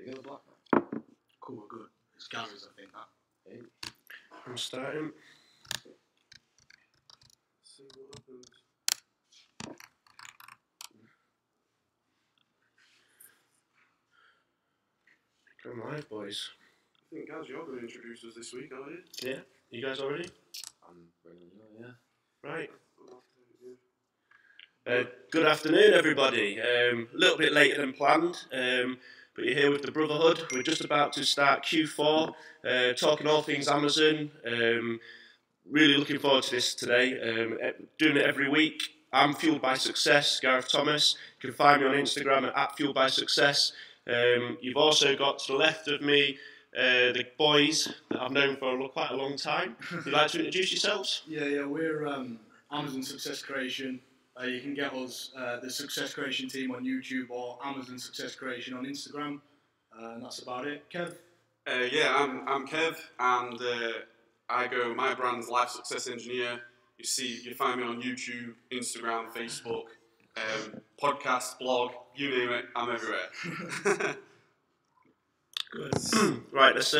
together, Blackburn. Cool, we're good. It's Gareth, I think, that. Hey. I'm starting. See what happens. Come live, boys. I think, Gaz, you're going to introduce us this week, aren't you? Yeah, you guys all ready? I'm ready, yeah. Right. Good afternoon, everybody. A little bit later than planned, but you're here with the Brotherhood. We're just about to start Q4, talking all things Amazon. Really looking forward to this today. Doing it every week. I'm Fueled by Success, Gareth Thomas. You can find me on Instagram at Fueled by Success. You've also got to the left of me the boys that I've known for quite a long time. Would you like to introduce yourselves? Yeah, we're Amazon Success Creation. You can get us, the Success Creation team on YouTube or Amazon Success Creation on Instagram. And that's about it. Kev? I'm Kev, and my brand's Life Success Engineer. You find me on YouTube, Instagram, Facebook, podcast, blog, you name it, I'm everywhere. Good. Right, let's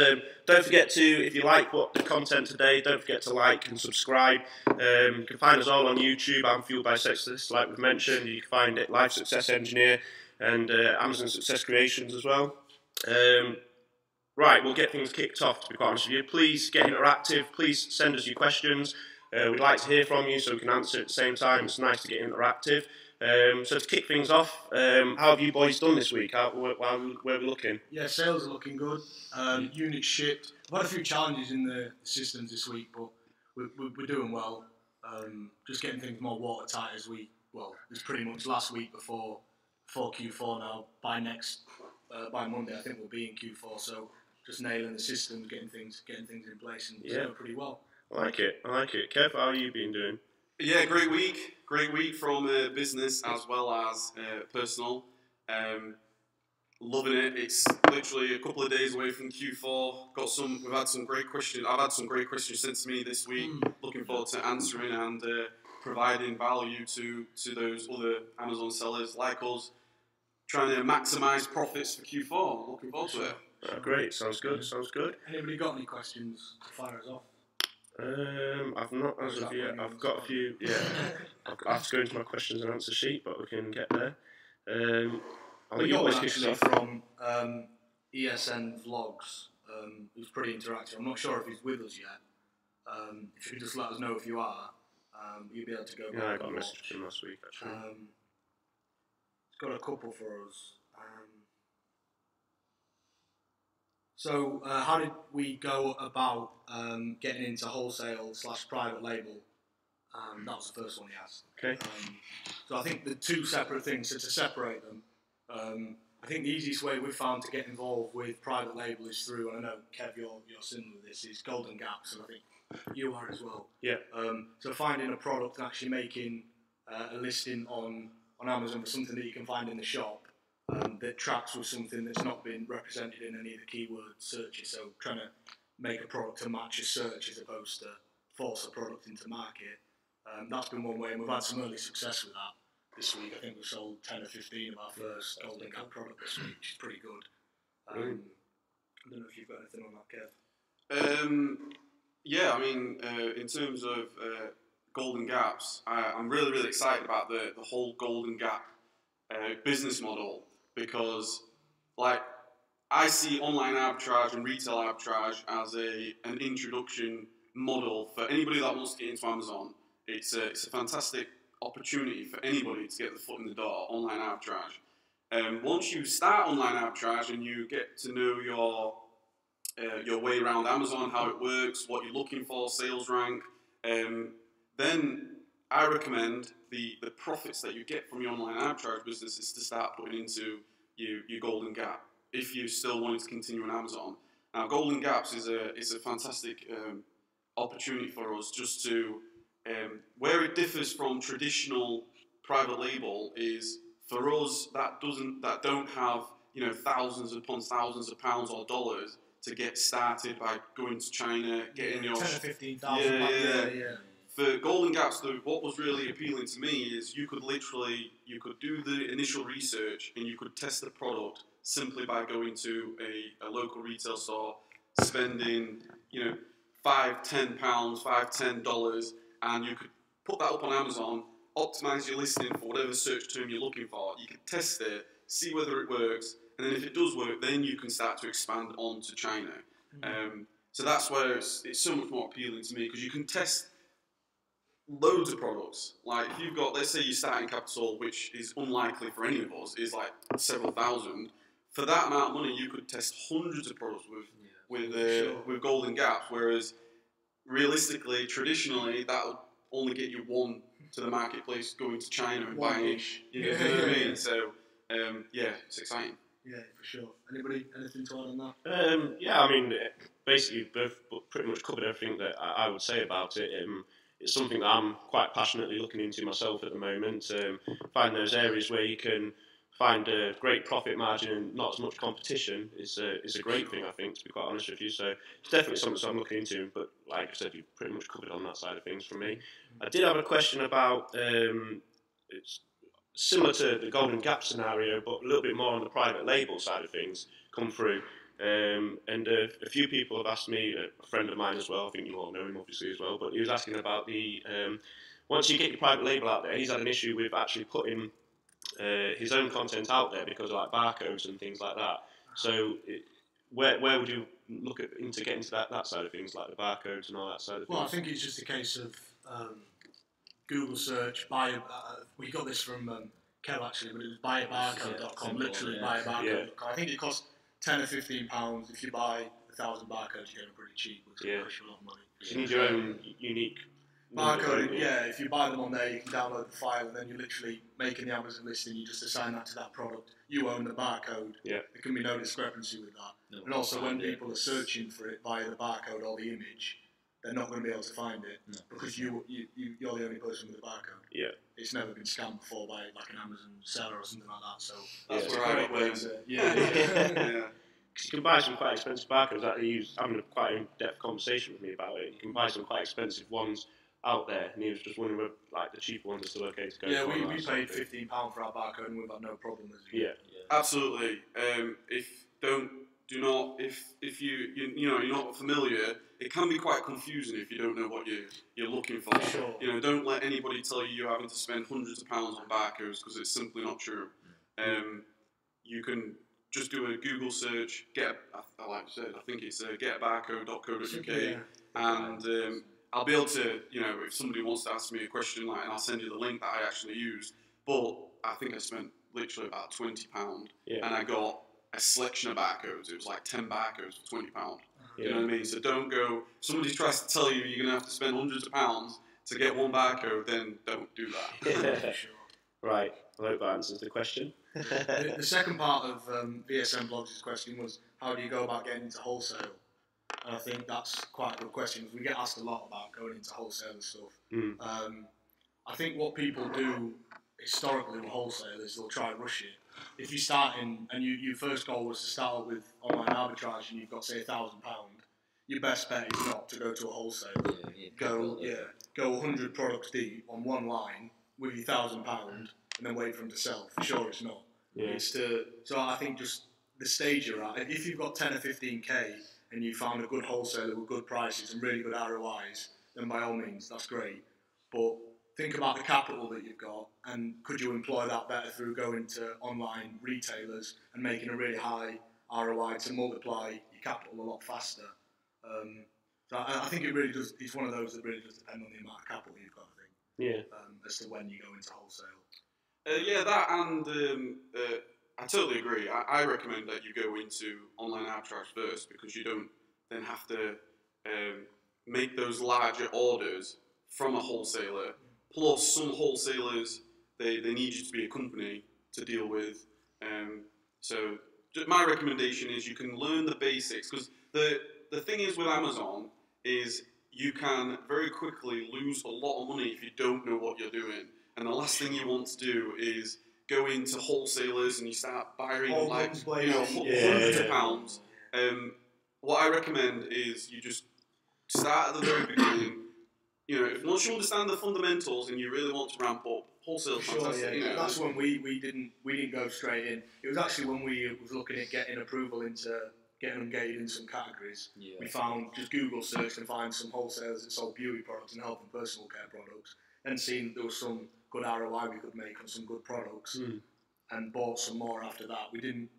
don't forget to, if you like the content today, don't forget to like and subscribe. You can find us all on YouTube. I'm Fueled by Success, like we've mentioned. You can find it Life Success Engineer and Amazon Success Creations as well. Right, we'll get things kicked off, to be quite honest with you. Please get interactive. Please send us your questions. We'd like to hear from you so we can answer at the same time. It's nice to get interactive. So to kick things off, how have you boys done this week? Where are we looking? Yeah, sales are looking good. Units shipped. I've had a few challenges in the systems this week, but we're doing well. Just getting things more watertight as it was pretty much last week before Q4 now. By Monday, I think we'll be in Q4. So just nailing the systems, getting things in place, and doing pretty well. I like it. Kev, how have you been doing? Yeah, great week from business as well as personal. Loving it. It's literally a couple of days away from Q4. We've had some great questions. I've had some great questions sent to me this week. Looking forward to answering and providing value to those other Amazon sellers like us, trying to maximise profits for Q4. Looking forward to it. Great, sounds good. Anybody got any questions to fire us off? I've not as of yet. I've got a few. Yeah, I have to go into my questions and answer sheet, but we can get there. We got one actually from ESN Vlogs, who's pretty interactive. I'm not sure if he's with us yet. If you could just let us know if you are, you'll be able to go back. Yeah, I got a message from him last week actually. He's got a couple for us. So how did we go about getting into wholesale/private label? That was the first one he asked. Okay. So I think the two separate things, so to separate them, I think the easiest way we've found to get involved with private label is through, and I know Kev, you're similar with this, is Golden Gaps, and I think you are as well. Yeah. So finding a product and actually making a listing on Amazon for something that you can find in the shop, that tracks with something that's not been represented in any of the keyword searches. So trying to make a product to match a search as opposed to force a product into market. That's been one way, and we've had some early success with that this week. I think we've sold 10 or 15 of our first Golden Gap product this week, which is pretty good. I don't know if you've got anything on that, Kev. Yeah, I mean, in terms of Golden Gaps, I'm really, really excited about the whole Golden Gap business model, because I see online arbitrage and retail arbitrage as an introduction model for anybody that wants to get into Amazon. It's a fantastic opportunity for anybody to get the foot in the door, online arbitrage. Once you start online arbitrage and you get to know your way around Amazon, how it works, what you're looking for, sales rank, then I recommend the profits that you get from your online arbitrage business is to start putting into your Golden Gap if you still want to continue on Amazon. Now, Golden Gaps is a fantastic opportunity for us just to, where it differs from traditional private label is for us that don't have thousands upon thousands of pounds or dollars to get started by going to China, getting your 10 or 15,000. Yeah. for Golden Gaps, though, what was really appealing to me is you could do the initial research and you could test the product simply by going to a local retail store, spending, £5, £10, $5, $10, and you could put that up on Amazon, optimize your listing for whatever search term you're looking for. You can test it, see whether it works, and then if it does work, then you can start to expand on to China. So that's where it's so much more appealing to me, because you can test loads of products. Like if you've got, let's say your starting capital, which is unlikely for any of us, is like several thousand. For that amount of money, you could test hundreds of products with Golden Gaps. Whereas realistically, traditionally, that would only get you one to the marketplace, going to China and buying. You know what I mean? So it's exciting. Yeah, for sure. Anything to add on that? Basically, both pretty much covered everything that I would say about it. It's something that I'm quite passionately looking into myself at the moment. Find those areas where you can find a great profit margin and not as much competition is a great thing, I think, to be quite honest with you. So it's definitely something I'm looking into. But like I said, you've pretty much covered on that side of things from me. I did have a question about it's similar to the Golden Gap scenario, but a little bit more on the private label side of things come through. And a few people have asked me, a friend of mine as well, I think you all know him obviously as well, but he was asking about the, once you get your private label out there, he's had an issue with actually putting his own content out there because of like barcodes and things like that. So where would you look into getting to that side of things, like the barcodes and all that side of things? Well, I think it's just a case of Google search, we got this from Kev actually, but it was buyabarcode.com, literally buyabarcode.com. I think it costs £10 or £15. If you buy 1,000 barcodes, you get them pretty cheap, which costs you a lot of money. So you need your own unique barcode. If you buy them on there, you can download the file, and then you literally make in the Amazon listing, you just assign that to that product. You own the barcode. Yeah. There can be no discrepancy with that. And also, when people are searching for it via the barcode or the image, they're not going to be able to find it because you're the only person with a barcode. Yeah. It's never been scanned before by like an Amazon seller or something like that. So that's where I got learned. Because you can buy some quite expensive barcodes. That he was having a quite in-depth conversation with me about it. You can buy some quite expensive ones out there, and he was just wondering whether like the cheaper ones are still okay to go. Yeah, we paid £15 for our barcode, and we've had no problem. Absolutely. If you're not familiar, it can be quite confusing if you don't know what you're looking for. Sure. Don't let anybody tell you you're having to spend hundreds of pounds on barcodes, because it's simply not true. You can just do a Google search, like I said, I think it's getabarcode.co.uk, and I'll be able to, if somebody wants to ask me a question, and I'll send you the link that I actually used. But I think I spent literally about £20, and I got a selection of barcodes. It was like 10 barcodes for £20. You know what I mean? So don't go. If somebody tries to tell you you're going to have to spend hundreds of pounds to get one barcode, then don't do that. Right. I hope that answers the question. The second part of VSM Blogs' question was, how do you go about getting into wholesale? And I think that's quite a good question. We get asked a lot about going into wholesale and stuff. I think what people do historically with wholesale is they'll try and rush it. If you start in, and your first goal was to start with online arbitrage, and you've got, say, £1,000, your best bet is not to go to a wholesale. Go 100 products deep on one line with your £1,000, and then wait for them to sell. For sure, it's not. So I think just the stage you're at. If you've got 10 or 15k and you found a good wholesaler with good prices and really good ROIs, then by all means, that's great. But think about the capital that you've got, and could you employ that better through going to online retailers and making a really high ROI to multiply your capital a lot faster? So I think it really does. It's one of those that really does depend on the amount of capital you've got, I think. As to when you go into wholesale. I totally agree. I recommend that you go into online arbitrage first, because you don't then have to make those larger orders from a wholesaler. Plus, some wholesalers, they need you to be a company to deal with. So my recommendation is you can learn the basics, because the thing is with Amazon is you can very quickly lose a lot of money if you don't know what you're doing. And the last thing you want to do is go into wholesalers and you start buying hundreds of pounds. What I recommend is you just start at the very beginning, you know, if once you understand the fundamentals and you really want to ramp up, wholesale Sure, fantastic. yeah. You know, That's when we didn't go straight in. It was actually when we was looking at getting approval into getting them gated in some categories. Yeah. We found, just Google searched and find some wholesalers that sold beauty products and health and personal care products, and seen there was some good ROI we could make on some good products, and bought some more after that. We didn't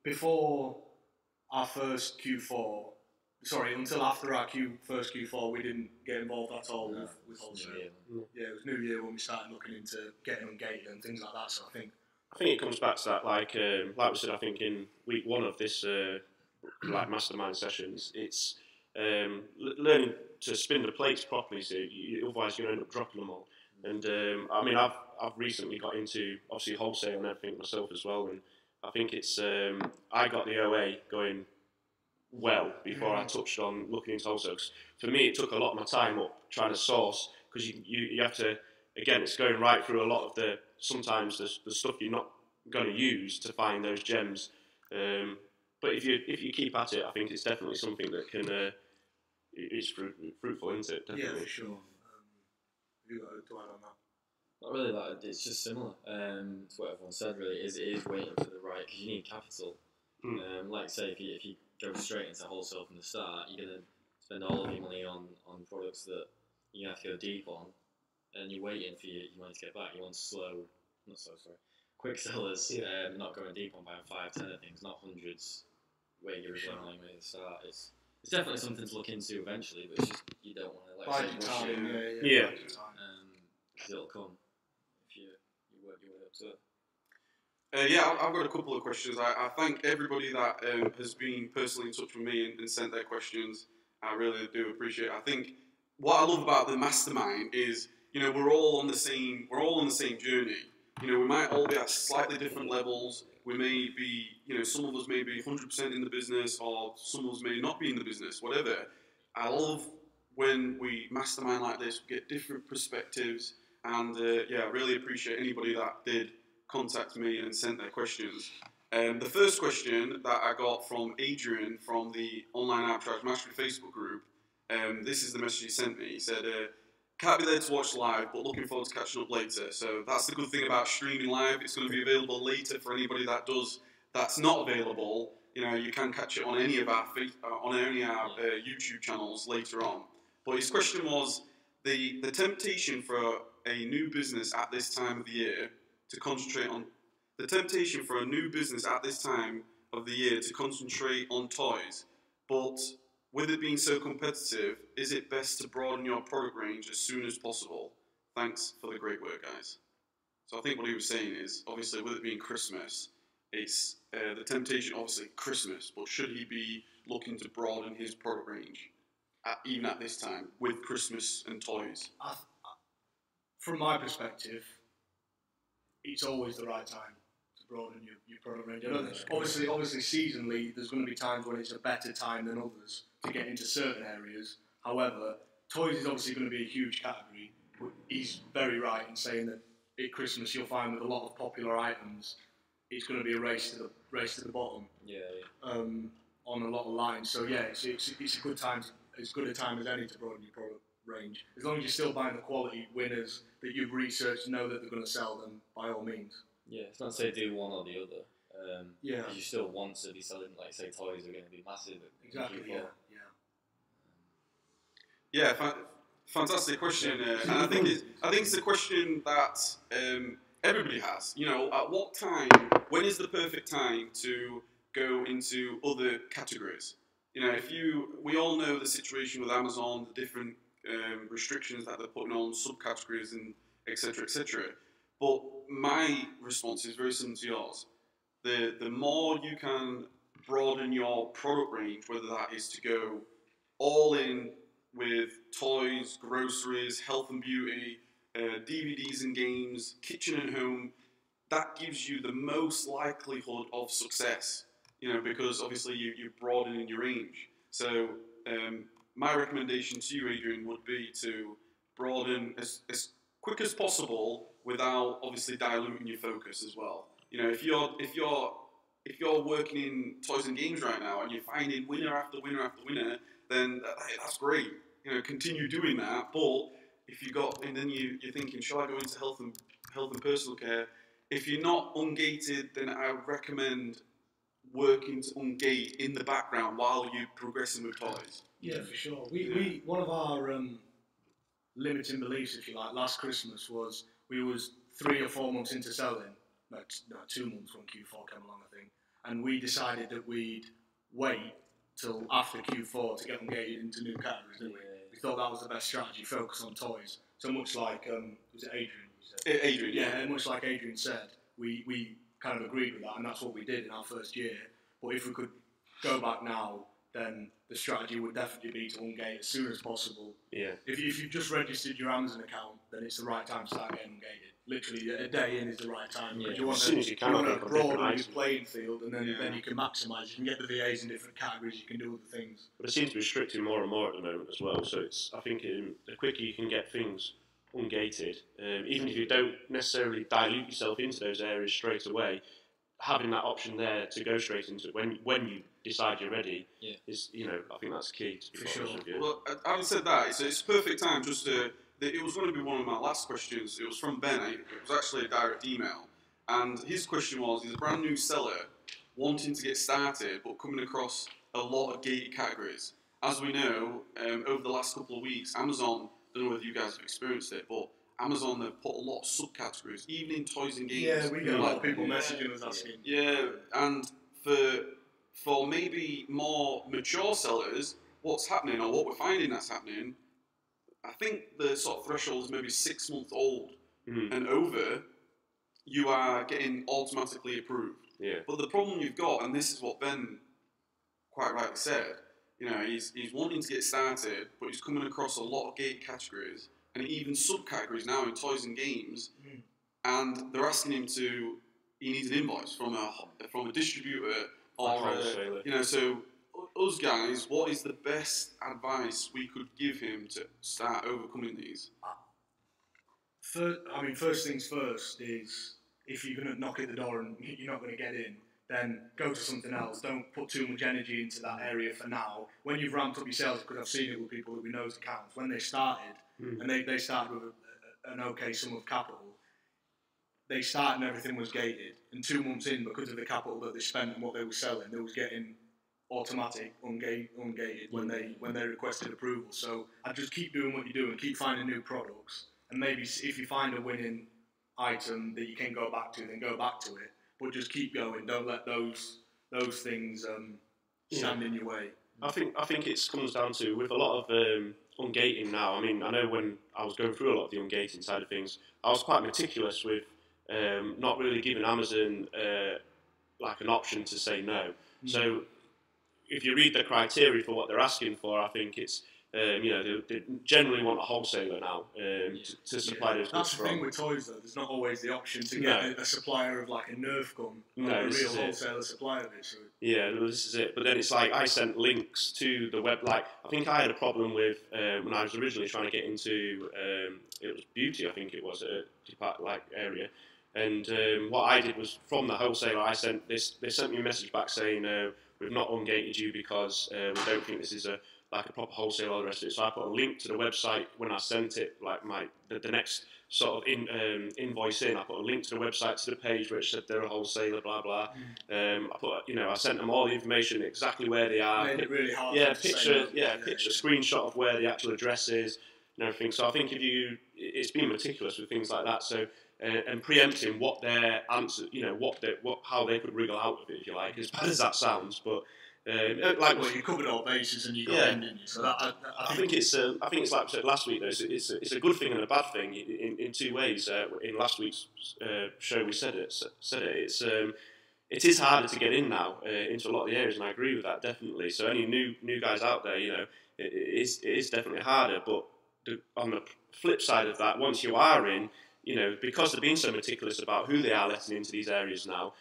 before our first Q4. Sorry, until after our first Q4, we didn't get involved at all with wholesale. Yeah, it was New Year when we started looking into getting them gated and things like that. So I think it comes back to that, like we said, I think in week 1 of this like mastermind sessions, it's learning to spin the plates properly. So otherwise, you're going to end up dropping them all. And I mean, I've recently got into obviously wholesale and everything myself as well, and I think it's I got the OA going well before I touched on looking into wholesale. 'Cause for me, it took a lot of my time up trying to source, because you have to, again, it's going right through a lot of sometimes the stuff you're not going to use to find those gems. But if you keep at it, I think it's definitely something that can it's fruitful, isn't it? Definitely. yeah, for sure. You got to add on that. Not really that. It's just similar to what everyone said. Really, it is waiting for the right, because you need capital. Like say, if you go straight into wholesale from the start, you're gonna spend all of your money on products that you have to go deep on, and you're waiting for your money to get back. You want quick sellers, not going deep on buying 5, 10 of things, not hundreds, where you're going at the start. It's definitely something to look into eventually, but it's just you don't want to Bide your rush time, it, yeah. because it'll come if you work your way up to it. Yeah, I've got a couple of questions. I thank everybody that has been personally in touch with me and sent their questions. I really do appreciate it. I think what I love about the mastermind is, you know, we're all on the same journey. You know, we might all be at slightly different levels. We may be, you know, some of us may be 100% in the business, or some of us may not be in the business, whatever. I love when we mastermind like this, we get different perspectives, and yeah, I really appreciate anybody that did contact me and sent their questions. The first question that I got from Adrian from the Online Arbitrage Mastery Facebook group, this is the message he sent me. He said, can't be there to watch live, but looking forward to catching up later. So that's the good thing about streaming live. It's going to be available later for anybody that's not available. You know, you can catch it on any of our YouTube channels later on. But his question was the temptation for a new business at this time of the year to concentrate on toys, but with it being so competitive, is it best to broaden your product range as soon as possible? Thanks for the great work, guys. So I think what he was saying is, obviously, with it being Christmas, it's the temptation, obviously, Christmas, but should he be looking to broaden his product range, even at this time, with Christmas and toys? From my perspective, it's always the right time to broaden your product range. I don't think, obviously, seasonally, there's going to be times when it's a better time than others to get into certain areas. However, toys is obviously going to be a huge category, but he's very right in saying that at Christmas you'll find with a lot of popular items, it's going to be a race to the bottom. On a lot of lines. So yeah, it's a good time, as good a time as any to broaden your product range. As long as you're still buying the quality winners that you've researched, know that they're going to sell them, by all means. Yeah, it's not to say do one or the other. Yeah. You still want to be selling, like say, toys are going to be massive. Exactly. Yeah. Fantastic question, and I think it's a question that everybody has. You know, at what time? When is the perfect time to go into other categories? You know, we all know the situation with Amazon, the different restrictions that they're putting on subcategories and etc. etc. But my response is very similar to yours. The more you can broaden your product range, whether that is to go all in with toys, groceries, health and beauty, DVDs and games, kitchen and home, that gives you the most likelihood of success. You know, because obviously you're broadening your range. So my recommendation to you, Adrian, would be to broaden as quick as possible without obviously diluting your focus as well. You know, if you're working in toys and games right now and you're finding winner after winner after winner, then that's great. continue doing that. But if you got, and then you're thinking, shall I go into health and personal care? If you're not ungated, then I would recommend working to ungate in the background while you're progressing with toys. Yeah, for sure. We one of our limiting beliefs, if you like, last Christmas was we was 3 or 4 months into selling, no, 2 months when Q4 came along, I think, and we decided that we'd wait till after Q4 to get ungated into new categories, didn't we? We thought that was the best strategy, focus on toys. So much like, was it Adrian you said? Adrian, yeah. Much like Adrian said, we kind of agreed with that, and that's what we did in our first year. But if we could go back now, then the strategy would definitely be to ungate as soon as possible. Yeah. If you've just registered your Amazon account, then it's the right time to start getting ungated. Literally, a day in is the right time. Yeah. You want As soon as you can, to broaden your items. playing field, and then you can maximise. You can get the VAs in different categories. You can do other things. But it seems to be restricting more and more at the moment as well. So I think the quicker you can get things ungated, even if you don't necessarily dilute yourself into those areas straight away, having that option there to go straight into it when you decide you're ready is, I think that's key. To be honest with you. Well, having said that, it's perfect time just to. It was going to be one of my last questions. It was from Ben. It was actually a direct email, and his question was: he's a brand new seller wanting to get started, but coming across a lot of gated categories. As we know, over the last couple of weeks, Amazon. I don't know whether you guys have experienced it, but Amazon have put a lot of subcategories, even in toys and games. Yeah, we get a lot of people messaging us asking. Yeah, and for maybe more mature sellers, what's happening or what we're finding that's happening, I think the sort of threshold is maybe 6 months old and over, you are getting automatically approved. Yeah. But the problem you've got, and this is what Ben quite rightly said, he's wanting to get started, but he's coming across a lot of gated categories and even subcategories now in toys and games, and they're asking him he needs an invoice from a distributor or wholesaler. So us guys, what is the best advice we could give him to start overcoming these? First things first is if you're going to knock at the door and you're not going to get in, then go to something else. Don't put too much energy into that area for now. When you've ramped up your sales, because I've seen it with people that we know as accounts, when they started, and they started with an okay sum of capital, they started and everything was gated. And 2 months in, because of the capital that they spent and what they were selling, they was getting automatic ungated when they requested approval. So I'd just keep doing what you're doing, keep finding new products, and maybe if you find a winning item that you can go back to, then go back to it. But just keep going. Don't let those things stand in your way. I think it comes down to, with a lot of ungating now. I mean, I know when I was going through a lot of the ungating side of things, I was quite meticulous with not really giving Amazon like an option to say no. So if you read the criteria for what they're asking for, I think it's they generally want a wholesaler now to supply those goods. That's the thing with toys, though. There's not always the option to get a supplier of like a Nerf gun, a real wholesaler supplier of it. So. Yeah, this is it. But then it's like I sent links to the web. Like I think I had a problem with when I was originally trying to get into it was beauty. I think it was a area. And what I did was, from the wholesaler, I sent this. They sent me a message back saying we've not ungated you because we don't think this is a proper wholesale or the rest of it. So I put a link to the website when I sent it, like the next sort of invoice in. I put a link to the website, to the page where it said they're a wholesaler, blah blah. I sent them all the information, exactly where they are. Made it really hard. Picture, screenshot of where the actual address is and everything. So I think it's being meticulous with things like that. So. And preempting what their answer, how they could wriggle out of it, if you like, as bad as that sounds. But you covered all bases and you got in, didn't you? So I think it's like I said last week, though. It's a good thing and a bad thing in two ways. In last week's show, we said it. It is harder to get in now into a lot of the areas, and I agree with that definitely. So any new guys out there, it is definitely harder. But on the flip side of that, once you are in, because they're being so meticulous about who they are letting into these areas now,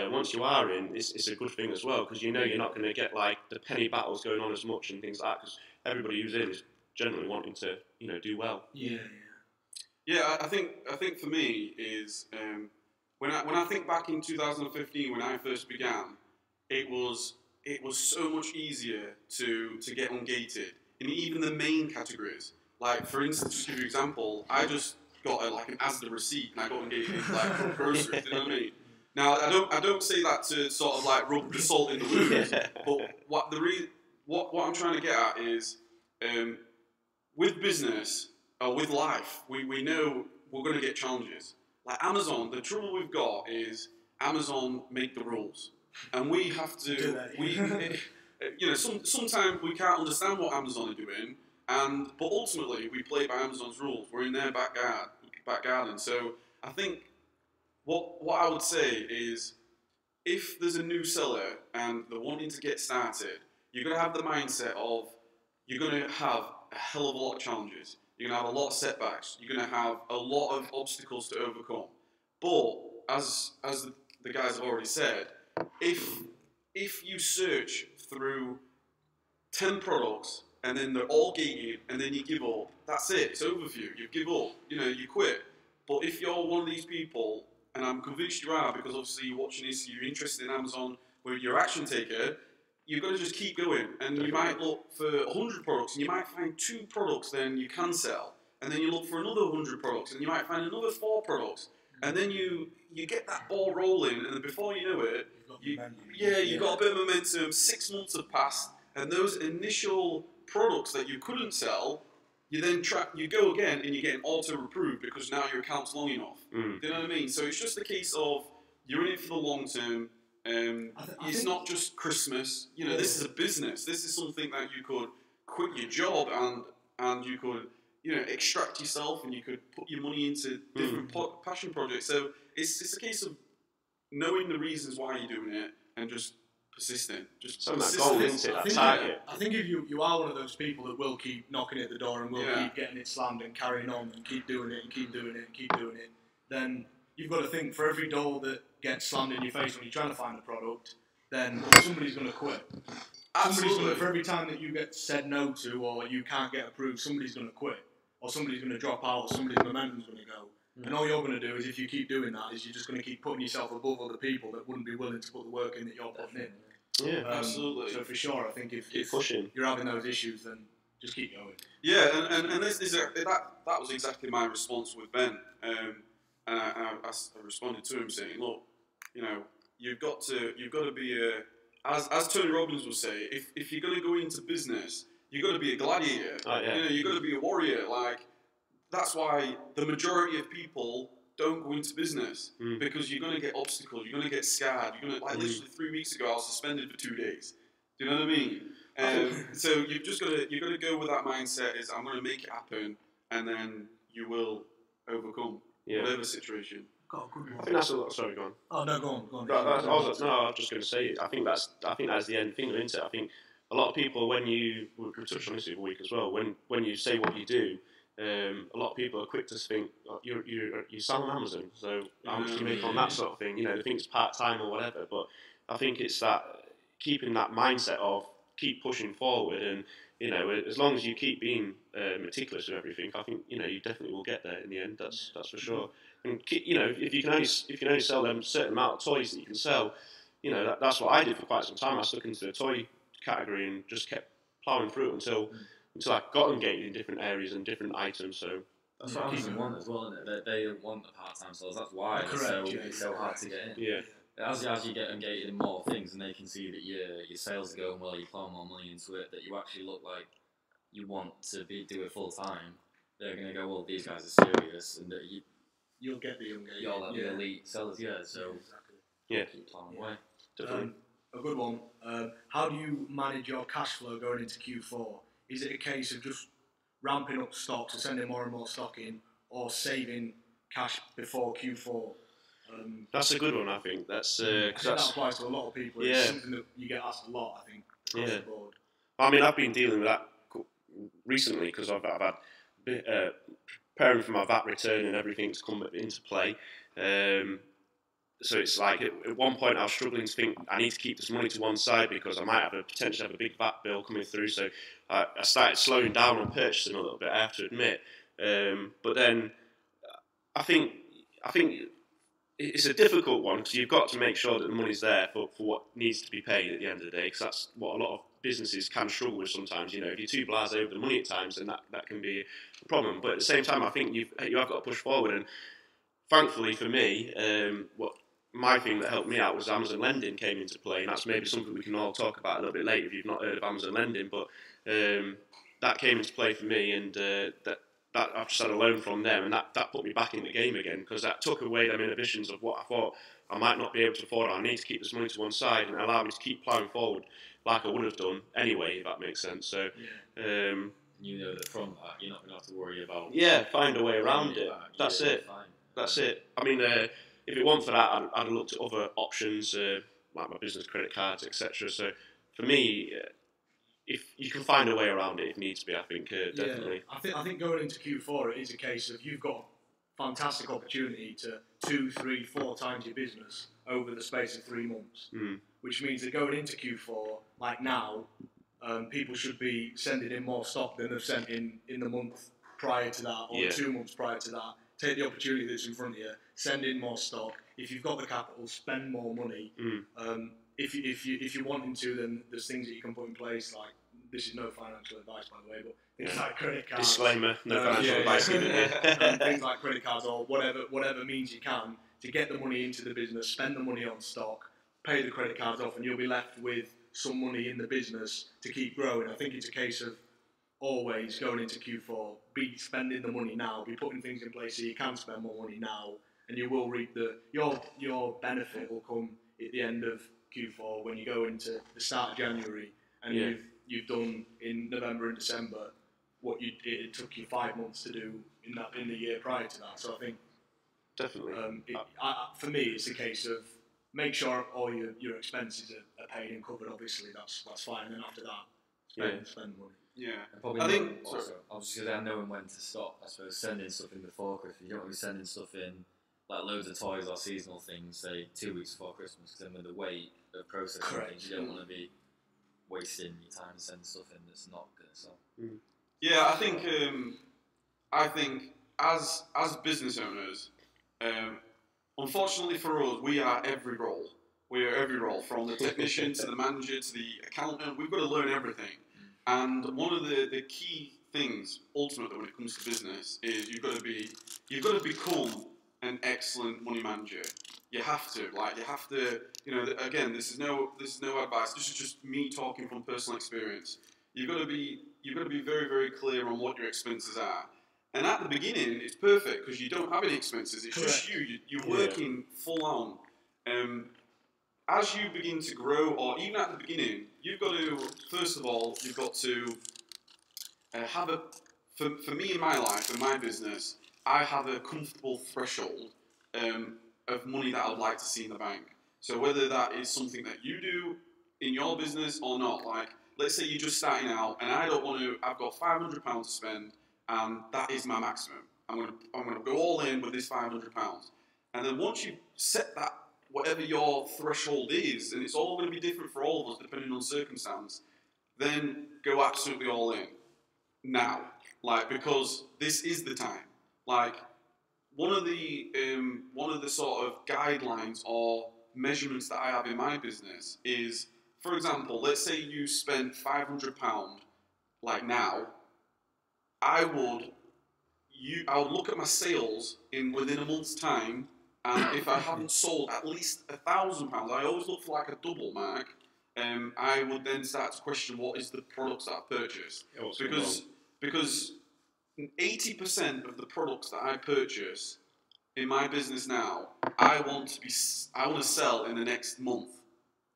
once you are in, it's a good thing as well, because you're not going to get like the penny battles going on as much and things like that, because everybody who's in is generally wanting to do well. Yeah. I think for me is when I think back in 2015 when I first began, it was so much easier to get ungated. in even the main categories. Like, for instance, just to give you an example, I just got an Asda receipt and I got engaged in like groceries. You know what I mean? Now, I don't say that to sort of like rub the salt in the wound, but what I'm trying to get at is, with business or with life, we know we're going to get challenges. Like Amazon, the trouble we've got is Amazon make the rules, and we have to. Sometimes we can't understand what Amazon are doing, but ultimately we play by Amazon's rules. We're in their back garden. So I think what I would say is, if there's a new seller and they're wanting to get started, you're going to have the mindset of you're going to have a hell of a lot of challenges. You're going to have a lot of setbacks. You're going to have a lot of obstacles to overcome. But as the guys have already said, if you search through 10 products and then they're all gated and then you give up, that's it. It's over for you. You give up. You quit. But if you're one of these people, and I'm convinced you are, because obviously you're watching this, you're interested in Amazon, where you're action taker, you've got to just keep going. And you might look for 100 products, and you might find 2 products then you can sell. And then you look for another 100 products, and you might find another 4 products. And then you get that ball rolling, and before you know it, you've got a bit of momentum. 6 months have passed, and those initial products that you couldn't sell, you then you go again and you get an auto-approved because now your account's long enough. Do you know what I mean? So it's just a case of you're in it for the long term. It's not just Christmas. This is a business. This is something that you could quit your job and you could extract yourself, and you could put your money into different passion projects. So it's a case of knowing the reasons why you're doing it and just persisting. Just persisting. I think if you are one of those people that will keep knocking at the door and will keep getting it slammed and carrying on and keep doing it and keep doing it and keep doing it, then you've got to think, for every door that gets slammed in your face when you're trying to find a product, then somebody's going to quit. Absolutely. For every time that you get said no to, or you can't get approved, somebody's going to quit, or somebody's going to drop out, or somebody's momentum's going to go. And all you're going to do is, if you keep doing that, is you're just going to keep putting yourself above other people that wouldn't be willing to put the work in that you're putting in. Yeah, absolutely. So for sure, I think if pushing, you're having those issues, then just keep going. Yeah, and that was exactly my response with Ben. And I responded to him saying, look, you've got to be as Tony Robbins would say, if you're going to go into business, you've got to be a gladiator. You've got to be a warrior. Like, that's why the majority of people don't go into business, because you're going to get obstacles, you're going to get scared. You're going to, literally 3 weeks ago, I was suspended for 2 days. Do you know what I mean? So you've got to go with that mindset: is I'm going to make it happen, and then you will overcome whatever situation. Got a good one. I think that's a lot. Sorry, go on. Oh no, go on. I was just going to say. I think that's the end thing, isn't it? I think a lot of people, when we touched on this the other week as well, when you say what you do, a lot of people are quick to think you sell on Amazon, so how much do you make on that sort of thing? They think it's part time or whatever. But I think it's that keeping that mindset of keep pushing forward, and as long as you keep being meticulous with everything, I think you definitely will get there in the end. That's for sure. And if you can only sell them a certain amount of toys that you can sell, that's what I did for quite some time. I stuck into the toy category and just kept ploughing through it until I got engaged in different areas and different items. So that's what Amazon want as well, isn't it? They want the part-time sellers. That's why it's so hard to get in. Yeah. As you get engaged in more things, and they can see that your sales are going well, you plough more money into it, that you actually look like you want to do it full time, they're going to go, well, these guys are serious, and that you'll get the engagement. You'll have the elite sellers, so keep ploughing away. Definitely. A good one. How do you manage your cash flow going into Q4? Is it a case of just ramping up stocks and sending more and more stock in, or saving cash before Q4? That's a good one, I think. I think that applies to a lot of people. It's something that you get asked a lot, I think, across the board. I mean, I've been dealing with that recently because I've had preparing for my VAT return and everything's come into play. So it's like at one point I was struggling to think I need to keep this money to one side because I might potentially have a big VAT bill coming through. So I started slowing down on purchasing a little bit, I have to admit. But then I think it's a difficult one because you've got to make sure that the money's there for what needs to be paid at the end of the day, because that's what a lot of businesses can struggle with sometimes. You know, if you're too blasé over the money at times, then that can be a problem. But at the same time, I think you have got to push forward. And thankfully for me, what my thing that helped me out was Amazon Lending came into play, and that's maybe something we can all talk about a little bit later if you've not heard of Amazon Lending. But that came into play for me, and that I've just had a loan from them, and that put me back in the game again, because that took away them inhibitions of what I thought I might not be able to afford. I need to keep this money to one side, and it allowed me to keep ploughing forward like I would have done anyway, if that makes sense. So, you know that from that you're not going to have to worry about. Yeah, find a way around it. That's it. Fine. That's it. I mean, if it weren't for that, I'd have looked at other options, like my business credit cards, etc. So, for me, if you can find a way around it if needs be, I think definitely. Yeah, I think going into Q4, it is a case of you've got a fantastic opportunity to 2, 3, 4 times your business over the space of 3 months, which means that going into Q4, like now, people should be sending in more stock than they've sent in the month prior to that, or 2 months prior to that. Take the opportunity that's in front of you, send in more stock. If you've got the capital, spend more money. If you're wanting to, then there's things that you can put in place, like, this is no financial advice, by the way, but things like credit cards. Disclaimer, no financial advice given here. Things like credit cards, or whatever means you can to get the money into the business, spend the money on stock, pay the credit cards off, and you'll be left with some money in the business to keep growing. I think it's a case of always going into Q4, be spending the money now, be putting things in place so you can spend more money now, and you will reap your benefit will come at the end of Q4 when you go into the start of January, and you've done in November and December what it took you 5 months to do in the year prior to that. So I think definitely for me it's a case of make sure all your expenses are paid and covered. Obviously that's fine, and then after that spend money. Yeah, and probably I think. Also, I was just going to knowing when to stop. I suppose sending stuff in before Christmas. You don't want to be sending stuff in like loads of toys or seasonal things, say 2 weeks before Christmas, because then with the weight of processing things, you don't want to be wasting your time to send stuff in that's not going to sell. Yeah, I think as business owners, unfortunately for us, we are every role. We are every role, from the technician to the manager to the accountant. We've got to learn everything. And one of the key things, ultimately, when it comes to business, is you've got to become an excellent money manager. You have to, again, this is no advice. This is just me talking from personal experience. You've got to be very, very clear on what your expenses are. And at the beginning, it's perfect because you don't have any expenses. It's just you're working full on. As you begin to grow, or even at the beginning, you've got to, first of all, have for me in my life, in my business, I have a comfortable threshold of money that I'd like to see in the bank. So whether that is something that you do in your business or not, like, let's say you're just starting out and I've got £500 to spend, and that is my maximum. I'm gonna go all in with this £500. And then once you set that, whatever your threshold is, and it's all going to be different for all of us depending on circumstance, then go absolutely all in now, because this is the time. One of the sort of guidelines or measurements that I have in my business is, for example, let's say you spent £500 now. I would look at my sales within a month's time. And if I haven't sold at least £1,000, I always look for a double mark. I would then start to question what is the products that I've purchased, because 80% of the products that I purchase in my business now, I want to sell in the next month.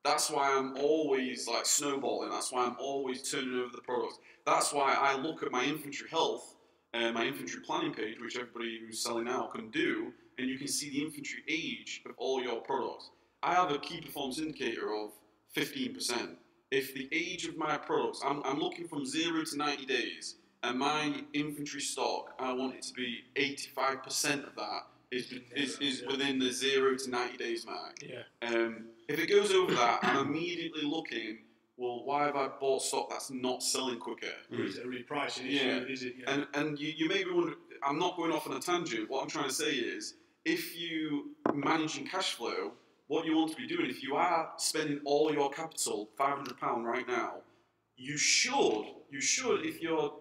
That's why I'm always snowballing. That's why I'm always turning over the products. That's why I look at my inventory health, my inventory planning page, which everybody who's selling now can do. And you can see the inventory age of all your products. I have a key performance indicator of 15%. If the age of my products, I'm looking from 0 to 90 days, and my inventory stock, I want it to be 85% of that is within the 0 to 90 days mark. If it goes over that, I'm immediately looking, well, why have I bought stock that's not selling quicker? Is it a repricing issue? Is it? And you may be wondering, I'm not going off on a tangent. What I'm trying to say is, if you managing cash flow, what you want to be doing, if you are spending all your capital, £500 right now, you should, if you're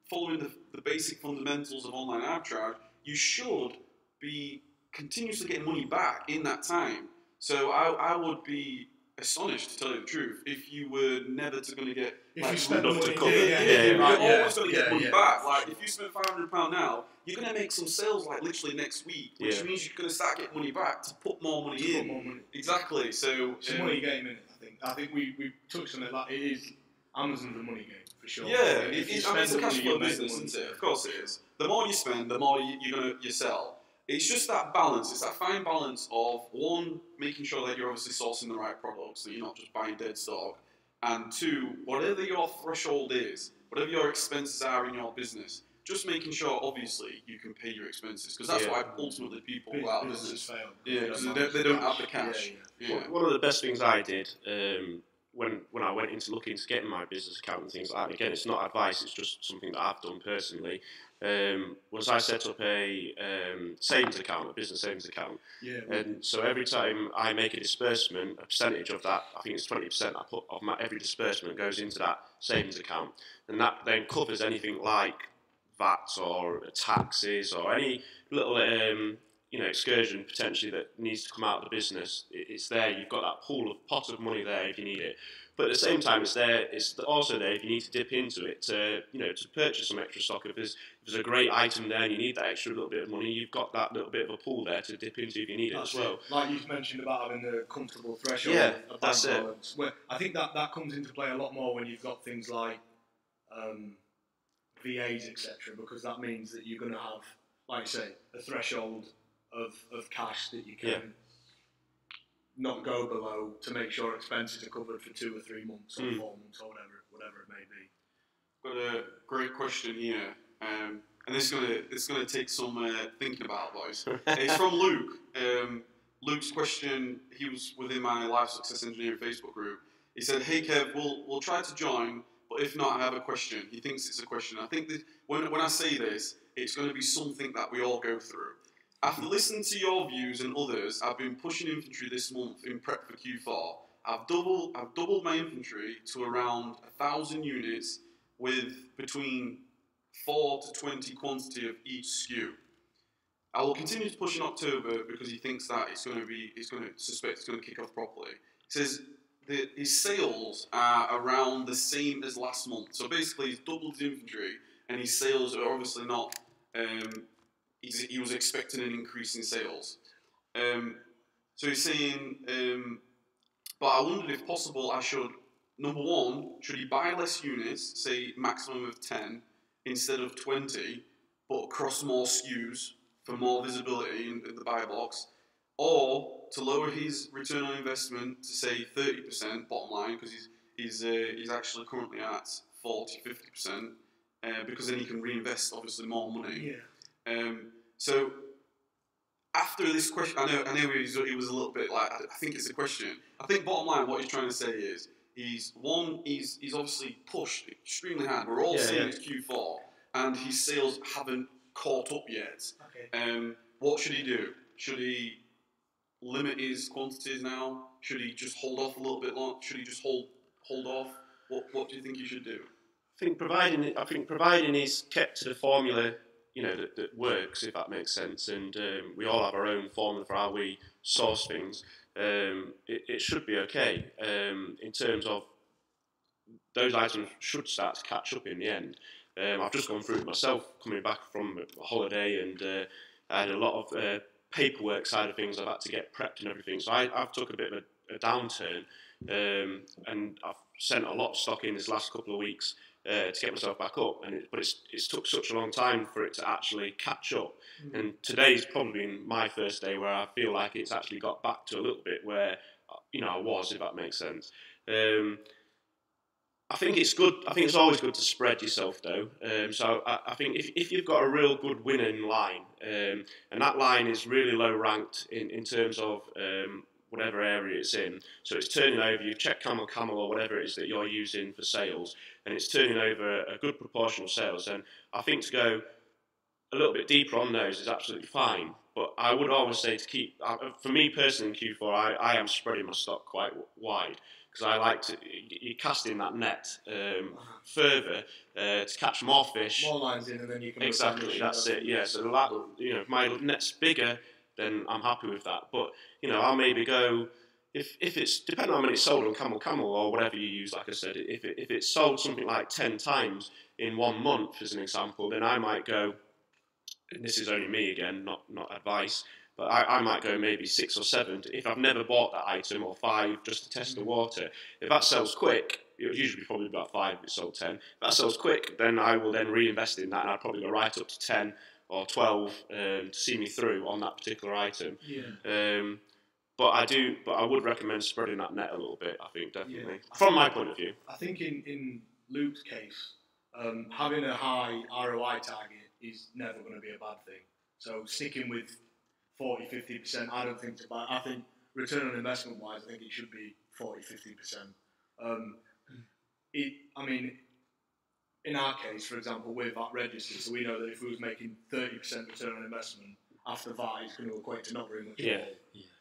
following the basic fundamentals of online arbitrage, you should be continuously getting money back in that time. So I would be astonished, to tell you the truth, if you were never going to get if you spend enough money, to cover. you're always going to get money back. Like Sure. if you spend £500 now, you're going to make some sales like literally next week, which means you're going to start getting money back to put more money in. Exactly. So it's a money game, isn't it? I think we touched on it. Like it is Amazon's a money game for sure. Yeah, it's a cash flow business, isn't it? Of course it is. The more you spend, the more you sell. It's just that balance. It's that fine balance of one, making sure that you're obviously sourcing the right products, that you're not just buying dead stock, and two, whatever your threshold is, whatever your expenses are in your business, just making sure, obviously, you can pay your expenses, because that's why ultimately people go out of business. Fail. Yeah, because they don't have the cash. Yeah. One of the best things I did when I went into looking to getting my business account and things like that, again, it's not advice, it's just something that I've done personally, was I set up a savings account, a business savings account. Yeah. And so every time I make a disbursement, a percentage of that, I think it's 20% I put of my every disbursement goes into that savings account. And that then covers anything like VAT or taxes or any little excursion potentially that needs to come out of the business. It's there. You've got that pot of money there if you need it. But at the same time, it's there. It's also there if you need to dip into it to purchase some extra stock. If there's a great item there and you need that extra little bit of money, you've got that little bit of a pool there to dip into if you need it as well. Like you mentioned about having the comfortable threshold. Yeah, of that's bank balance. Where I think that comes into play a lot more when you've got things like VAs, etc. Because that means that you're going to have, like I say, a threshold of cash that you can not go below to make sure expenses are covered for 2 or 3 months or 4 months or whatever it may be. Got a great question here, and this is gonna take some thinking about, boys. It's from Luke. Luke's question. He was within my Life Success Engineering Facebook group. He said, "Hey Kev, we'll try to join, but if not, I have a question." He thinks it's a question. I think that when I say this, it's going to be something that we all go through. After listening to your views and others, I've been pushing infantry this month in prep for Q4. I've doubled my infantry to around 1,000 units with between 4 to 20 quantity of each SKU. I will continue to push in October because he thinks that he's going to kick off properly. He says his sales are around the same as last month. So basically he's doubled his infantry and his sales are obviously not, he was expecting an increase in sales. So he's saying, but I wondered if possible I should, number one, should he buy less units, say maximum of 10 instead of 20, but across more SKUs for more visibility in the buy box, or to lower his return on investment to say 30% bottom line, because he's actually currently at 40-50%, because then he can reinvest obviously more money. Yeah. So after this question, I know he was a little bit like, I think it's a question. I think bottom line, what he's trying to say is, he's obviously pushed extremely hard. We're all seeing it's Q4, and his sales haven't caught up yet. Okay. What should he do? Should he limit his quantities now? Should he just hold off a little bit long? Should he just hold off? What do you think he should do? I think providing he's kept to the formula, that works, if that makes sense, and we all have our own formula for how we source things. It should be okay. In terms of those items should start to catch up in the end. I've just gone through it myself, coming back from a holiday, and I had a lot of paperwork side of things I've had to get prepped and everything. So I've took a bit of a downturn, and I've sent a lot of stock in this last couple of weeks to get myself back up. But it's took such a long time for it to actually catch up. Mm-hmm. And today's probably been my first day where I feel like it's actually got back to a little bit where I was, if that makes sense. I think it's good. I think it's always good to spread yourself, though. So I think if you've got a real good winning line, and that line is really low ranked in terms of whatever area it's in, so it's turning over, you've checked camel or whatever it is that you're using for sales, and it's turning over a good proportion of sales, then I think to go a little bit deeper on those is absolutely fine. But I would always say to keep, for me personally in Q4, I am spreading my stock quite wide. because I like to, you're casting that net further to catch more fish. More lines in, and then you can exactly, that's it. Yeah, so if my net's bigger, then I'm happy with that. But I'll maybe go if it's depending on when it's sold on Camel or whatever you use. Like I said, if it's sold something like 10 times in 1 month, as an example, then I might go. And this is only me again, not advice. But I might go maybe 6 or 7 if I've never bought that item, or 5 just to test the water. If that sells quick, it would usually probably about 5 if it sold 10. If that sells quick, then I will then reinvest in that, and I'd probably go right up to 10 or 12 to see me through on that particular item. Yeah. But I would recommend spreading that net a little bit, I think, definitely. From my point of view. I think in Luke's case, having a high ROI target is never going to be a bad thing. So sticking with 40-50%, I don't think it's bad. I think return on investment wise, I think it should be 40-50%. I mean, in our case, for example, we're VAT registered, so we know that if we was making 30% return on investment after VAT, it's going to equate to not very much. Yeah.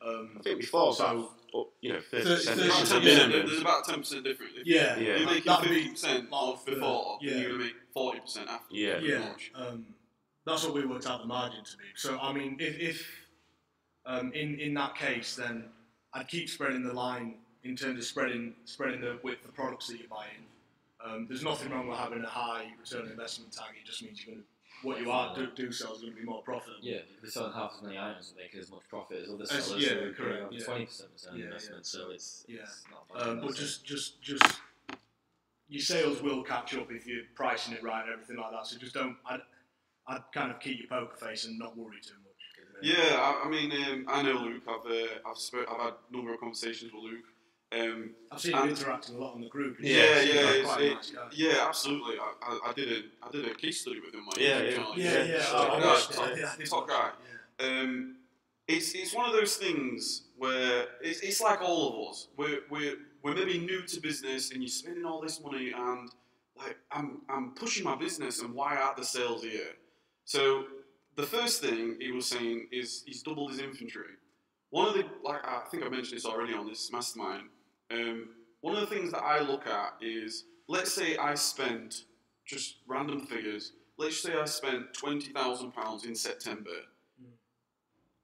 I think before, so 30% is the 10%, minimum. there's about 10% difference. Yeah. You're making 50% off before, yeah. and you're going to make 40% after. Yeah. Yeah. That's what we worked out the margin to be. So I mean, if in that case, then I'd keep spreading the line in terms of spreading the width of products that you're buying. There's nothing wrong with having a high return on investment target. It just means you're going to what you are do sell is going to be more profitable. Yeah, if you're selling half as many items and making as much profit as other As- sellers, yeah, who are correct, doing yeah. 20% return Yeah, investment. So it's Yeah. not bad. But just your sales will catch up if you're pricing it right and everything like that. So just don't. I'd kind of keep your poker face and not worry too much. Yeah, I mean, I know Luke. I've had a number of conversations with Luke. I've seen him interacting a lot on the group. Yeah, absolutely. I did a case study with him. Top guy. It's one of those things where it's like all of us. We're maybe new to business, and you're spending all this money, and like I'm pushing my business, and why aren't the sales here? So the first thing he was saying is he's doubled his inventory. One of the I think I mentioned this already on this mastermind. One of the things that I look at is, let's say I spent, just random figures, let's say I spent £20,000 in September.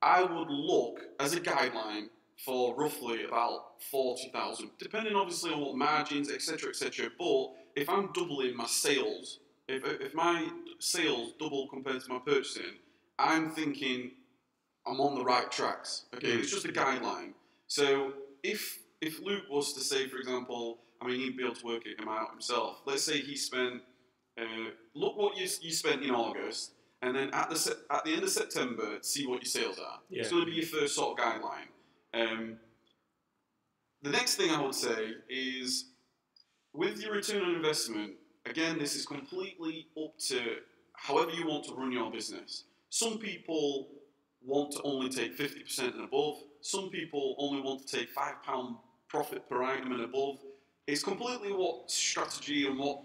I would look, as a guideline, for roughly about 40,000, depending obviously on what margins, etc., etc. But if I'm doubling my sales, if my sales double compared to my purchasing, I'm thinking I'm on the right tracks. Okay, it's just a guideline. So if Luke was to say, for example, I mean, he'd be able to work it out himself. Let's say he spent, look what you spent in August, and then at the end of September, see what your sales are. Yeah. It's going to be your first sort of guideline. The next thing I would say is, with your return on investment, again, this is completely up to however you want to run your business. Some people want to only take 50% and above. Some people only want to take £5 profit per item and above. It's completely what strategy and what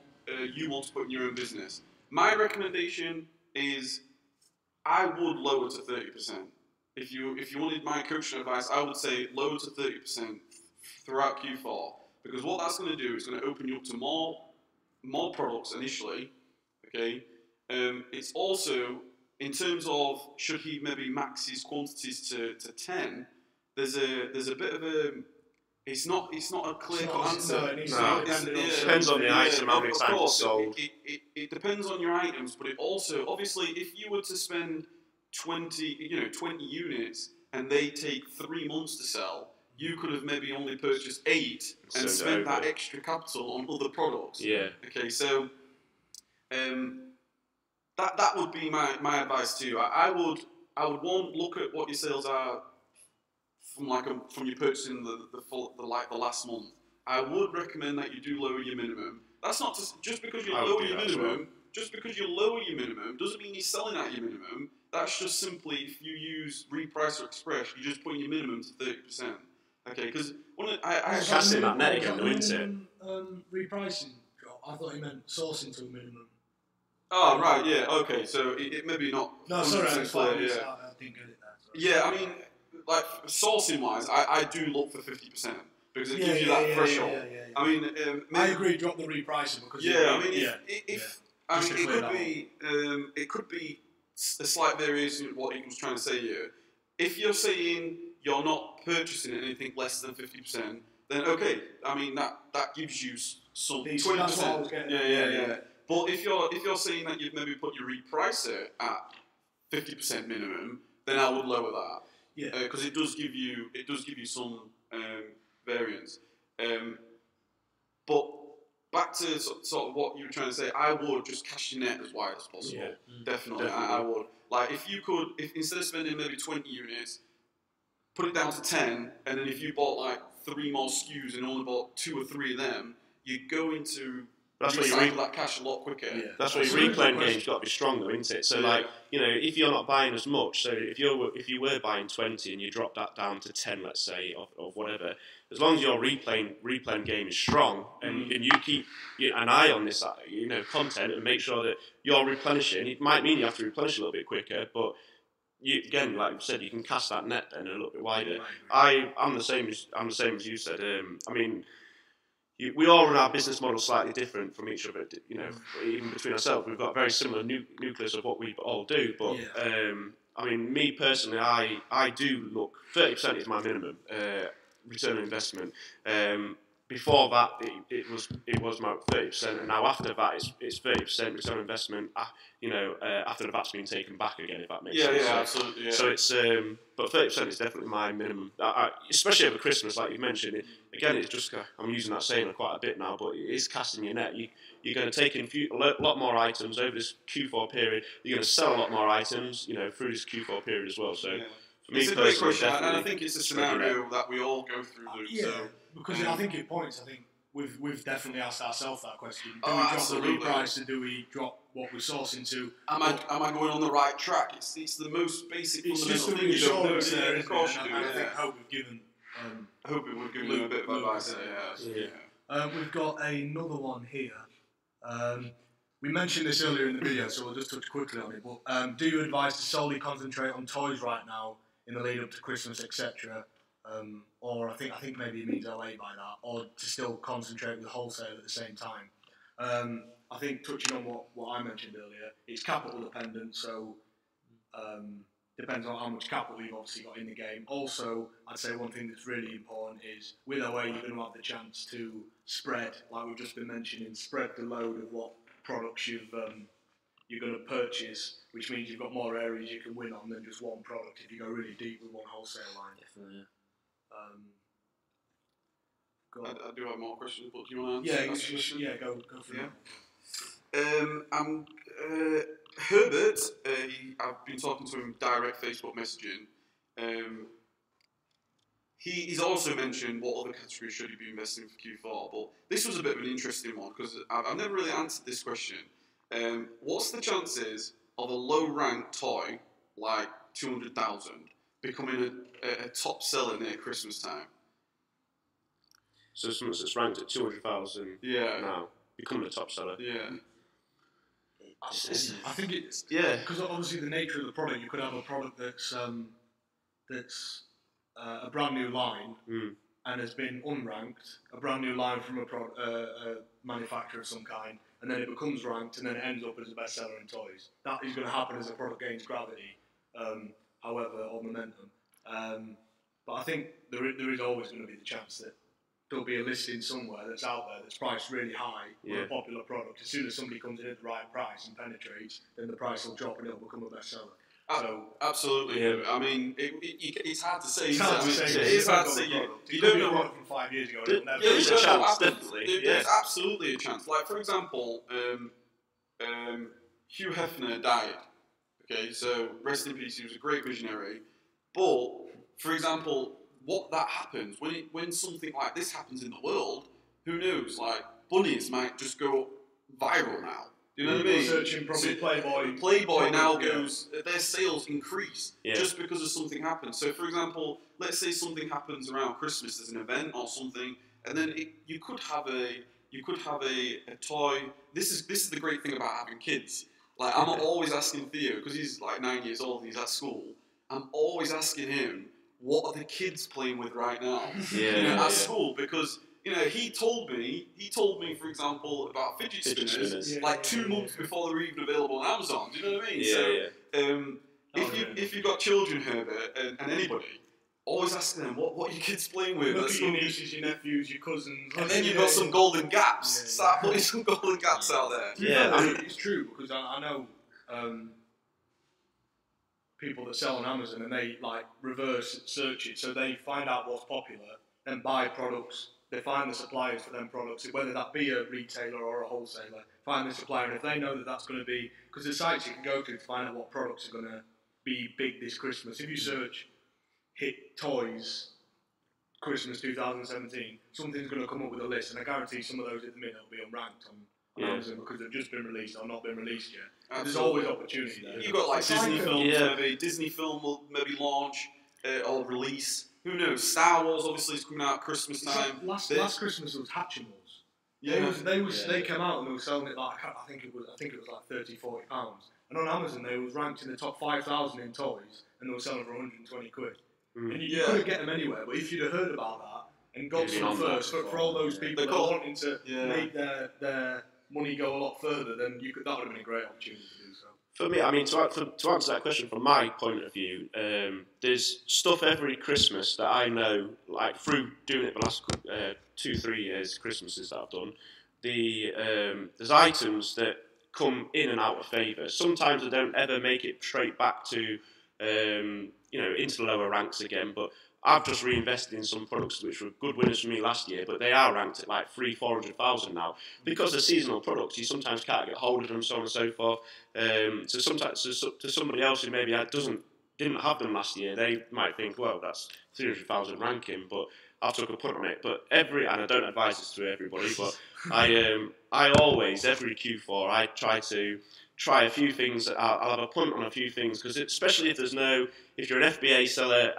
you want to put in your own business. My recommendation is I would lower to 30%. If you wanted my coaching advice, I would say lower to 30% throughout Q4, because what that's going to do is going to open you up to more products initially. Okay, it's also, in terms of should he maybe max his quantities to 10, there's a bit of a, it's not a clear cut answer. It depends on the item, how many times it's sold. It depends on your items, but it also, obviously, if you were to spend 20 units and they take 3 months to sell, you could have maybe only purchased 8 and spent that extra capital on other products. Yeah. Okay, so that would be my advice to you. I would look at what your sales are from your purchasing the last month. I would recommend that you do lower your minimum. That's not just because you lower your minimum. Just because you lower your minimum doesn't mean you're selling at your minimum. That's just simply, if you use reprice or express, you're just putting your minimum to 30%. Okay, because I casting that net again, isn't it? Repricing drop. I thought he meant sourcing to a minimum. Oh right, yeah, okay. So it maybe not. No, sorry, I clear, didn't get it there. Yeah, I mean, like sourcing wise, I do look for 50%. because it gives you that threshold. I mean, I agree. Drop the repricing because it could be a slight variation of what he was trying to say here. If you're saying you're not purchasing anything less than 50%, then okay. I mean that gives you some 20%. Yeah. But if you're saying that you've maybe put your repricer at 50% minimum, then I would lower that. Yeah. Because it does give you some variance. But back to sort of what you were trying to say, I would just cast your net as wide as possible. Yeah. Definitely. I would. Like if instead of spending maybe 20 units, put it down to 10, and then if you bought like 3 more SKUs and only bought 2 or 3 of them, you're going to recycle that cash a lot quicker. Yeah. That's why your replaying game's got to be stronger, isn't it? So like, you know, if you're not buying as much, so if you were buying 20 and you drop that down to 10, let's say, of whatever, as long as your replaying game is strong and you keep an eye on this, you know, content and make sure that you're replenishing, it might mean you have to replenish a little bit quicker, but you, again, like I said, you can cast that net then a little bit wider. I'm the same as you said. I mean, we all run our business model slightly different from each other. You know, even between ourselves, we've got a very similar nucleus of what we all do. But I mean, me personally, I do look 30% is my minimum return on investment. Before that, it was about 30%, and now after that, it's 30% return on investment. You know, after the VAT's been taken back again, if that makes sense. Yeah, absolutely. Yeah. So it's but 30% is definitely my minimum, especially over Christmas, like you mentioned. Again, it's just I'm using that saying quite a bit now, but it is casting your net. You're going to take in a lot more items over this Q4 period. You're going to sell a lot more items, you know, through this Q4 period as well. So. For me, it's a great question, and I think it's a scenario that we all go through. Because I think it points. I think we've definitely asked ourselves that question. Do we drop absolutely. the reprice, or do we drop what we're sourcing to? Am I going on the right track? It's the most basic fundamental thing you don't know. There, of course you do. I hope we've given. We've given you a bit of advice. We've got another one here. We mentioned this earlier in the video, so we'll just touch quickly on it. But do you advise to solely concentrate on toys right now in the lead up to Christmas, etc.? Or I think maybe it means LA by that, or to still concentrate with wholesale at the same time. I think touching on what I mentioned earlier, it's capital dependent, so depends on how much capital you've obviously got in the game. Also, I'd say one thing that's really important is with OA you're going to have the chance to spread, like we've just been mentioning, spread the load of what products you're going to purchase, which means you've got more areas you can win on than just one product if you go really deep with one wholesale line. Definitely, I do have more questions, but do you want to answer? Go for it. Herbert, I've been talking to him direct Facebook messaging. He's also mentioned what other categories should he be investing in for Q4, but this was a bit of an interesting one because I've never really answered this question. What's the chances of a low-ranked toy like 200,000 becoming a top seller near Christmas time? So something that's ranked at 200,000 now becoming a top seller. Yeah. I think it's because obviously the nature of the product, you could have a product that's a brand new line and has been unranked, a brand new line from a manufacturer of some kind, and then it becomes ranked and then it ends up as a bestseller in toys. That is going to happen as a product gains gravity, however, or momentum. But I think there is always going to be the chance that there'll be a listing somewhere that's out there that's priced really high on a popular product. As soon as somebody comes in at the right price and penetrates, then the price will drop and it'll become a bestseller. Absolutely. Yeah. I mean, it's hard to say. It's hard to say. You don't know what from 5 years ago. There's a chance, definitely. There's absolutely a chance. Like, for example, Hugh Hefner died. Okay, so rest in peace. He was a great visionary. But, for example, what that happens when something like this happens in the world, who knows? Like, bunnies might just go viral now. Do you know what I mean? Searching probably Playboy. Playboy now goes, their sales increase just because of something happens. So, for example, let's say something happens around Christmas, there's an event or something, and then you could have a toy. This is the great thing about having kids. Like, I'm always asking Theo, because he's like 9 years old and he's at school. I'm always asking him, what are the kids playing with right now Yeah, at school? Because he told me, for example, about fidget spinners like 2 months before they were even available on Amazon. Do you know what I mean? If you've got children, Herbert, and anybody, always ask them, what are your kids playing with? Look at your nieces, your nephews, your cousins. And then you've got some golden gaps. Start putting some golden gaps out there. It's true, because I know people that sell on Amazon and they like reverse search it, so they find out what's popular and buy products. They find the suppliers for them products, whether that be a retailer or a wholesaler. Find the supplier, and if they know that that's going to be, because the sites you can go to find out what products are going to be big this Christmas. If you search hit toys Christmas 2017, something's going to come up with a list, and I guarantee some of those at the minute will be unranked on Amazon because they've just been released or not been released yet. There's always opportunity there. You've got like Disney films, maybe Disney film will maybe launch or release. Who knows? Star Wars obviously is coming out at Christmas time. Last Christmas was Hatchimals. They came out and they were selling it like I think it was like £30-40, and on Amazon they was ranked in the top 5,000 in toys, and they were selling for 120 quid. And you couldn't get them anywhere, but if you'd have heard about that and got some first, for all those people that are wanting to make their money go a lot further, then that would have been a great opportunity to do so. For me, I mean, to answer that question from my point of view, there's stuff every Christmas that I know, like through doing it the last 2-3 years, Christmases that I've done, there's items that come in and out of favour. Sometimes they don't ever make it straight back to, into the lower ranks again, but I've just reinvested in some products which were good winners for me last year, but they are ranked at like 300,000-400,000 now. Because they're seasonal products, you sometimes can't get hold of them, so on and so forth. So sometimes to somebody else who maybe didn't have them last year, they might think, well, that's 300,000 ranking, but I took a punt on it. But and I don't advise this to everybody, but I always, every Q4, I try a few things. I'll have a punt on a few things, because especially if you're an FBA seller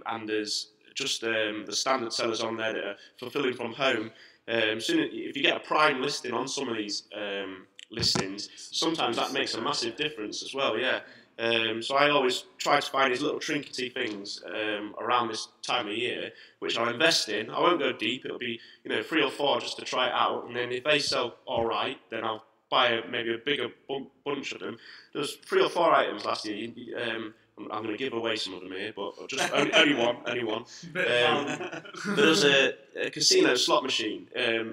and there's just the standard sellers on there that are fulfilling from home, if you get a prime listing on some of these listings, sometimes that makes a massive difference as well, so I always try to find these little trinkety things around this time of year, which I'll invest in. I won't go deep, it'll be 3 or 4 just to try it out, and then if they sell alright, then I'll buy maybe a bigger bunch of them. There was 3 or 4 items last year. I'm going to give away some of them here, but just only one. There was a casino slot machine,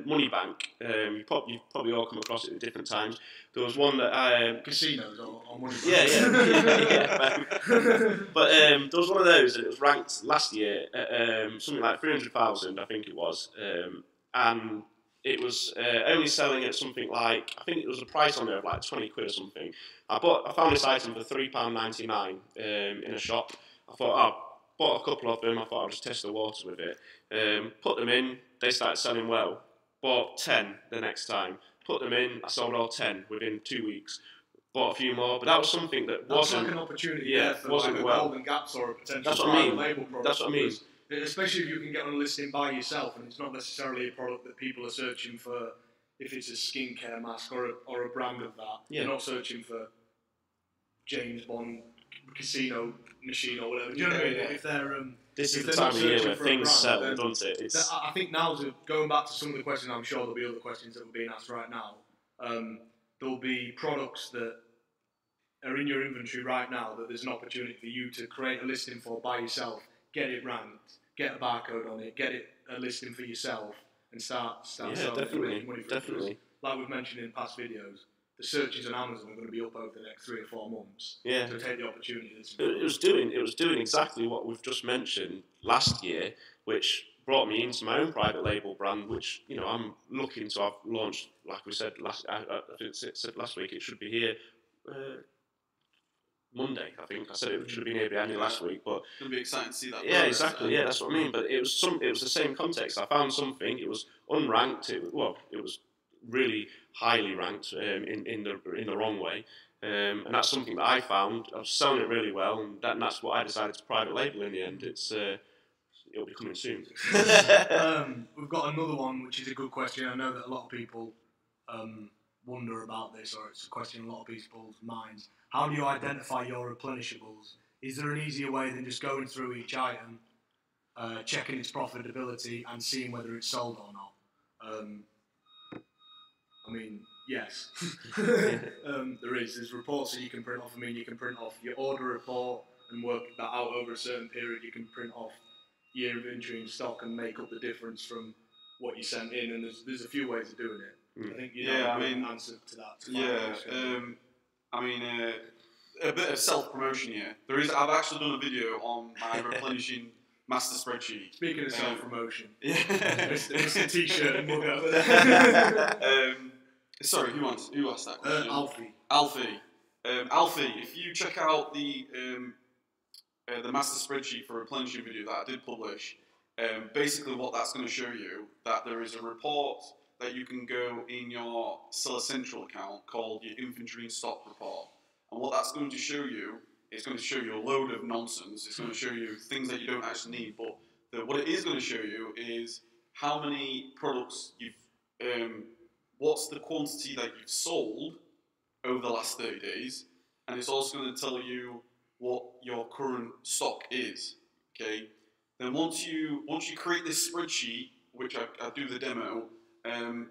Money Bank. You've probably all come across it at different times. There was one that casinos or Money Bank. Yeah. But there was one of those, and it was ranked last year at something like 300,000, I think it was, and it was only selling at something like, I think it was a price on there of like 20 quid or something. I found this item for £3.99 in a shop. I bought a couple of them. I thought I'd just test the water with it. Put them in, they started selling well. Bought 10 the next time. Put them in, I sold all 10 within 2 weeks. Bought a few more, but that was something that wasn't... That's like an opportunity there for wasn't like golden gaps or a potential private label product. That's what I mean. Especially if you can get on a listing by yourself, and it's not necessarily a product that people are searching for. If it's a skincare mask or a brand of that, you're not searching for James Bond casino machine or whatever. Do you know what I mean? If they're this is the time of year where things sell, doesn't it? I think now's going back to some of the questions. I'm sure there'll be other questions that were being asked right now. There'll be products that are in your inventory right now that there's an opportunity for you to create a listing for by yourself, get it ranked, get a barcode on it, get it a listing for yourself, and start selling it and making money for it. Like we've mentioned in past videos, the searches on Amazon are going to be up over the next 3 or 4 months. Yeah. So take the opportunity. It was doing exactly what we've just mentioned last year, which brought me into my own private label brand, which I'm looking to have launched. Like we said last week, it should be here. Monday, I think. I said it should have been here behind me last week, but it's going to be exciting to see that. Yeah, exactly. Yeah, that's what I mean. But it was the same context. I found something. It was unranked. It was really highly ranked in the wrong way, and that's something that I found. I was selling it really well, and that's what I decided to private label in the end. It'll be coming soon. We've got another one, which is a good question. I know that a lot of people wonder about this, or it's a question in a lot of people's minds. How do you identify your replenishables? Is there an easier way than just going through each item checking its profitability and seeing whether it's sold or not. I mean, yes, there's reports that you can print off. I mean, you can print off your order report and work that out over a certain period. You can print off your inventory and stock and make up the difference from what you sent in, and there's a few ways of doing it. I think you know an answer to that. A bit of self-promotion here. I've actually done a video on my replenishing master spreadsheet. Speaking of self-promotion, it's a t-shirt and mug over there. Sorry, who asked that question? Alfie. Alfie, if you check out the master spreadsheet for replenishing video that I did publish, basically what that's going to show you, that there is a report that you can go in your Seller Central account called your inventory and stock report. And what that's going to show you, it's going to show you a load of nonsense. It's going to show you things that you don't actually need. But what it is going to show you is how many products you've, what's the quantity that you've sold over the last 30 days. And it's also going to tell you what your current stock is. Okay. Then once you create this spreadsheet, which I do the demo,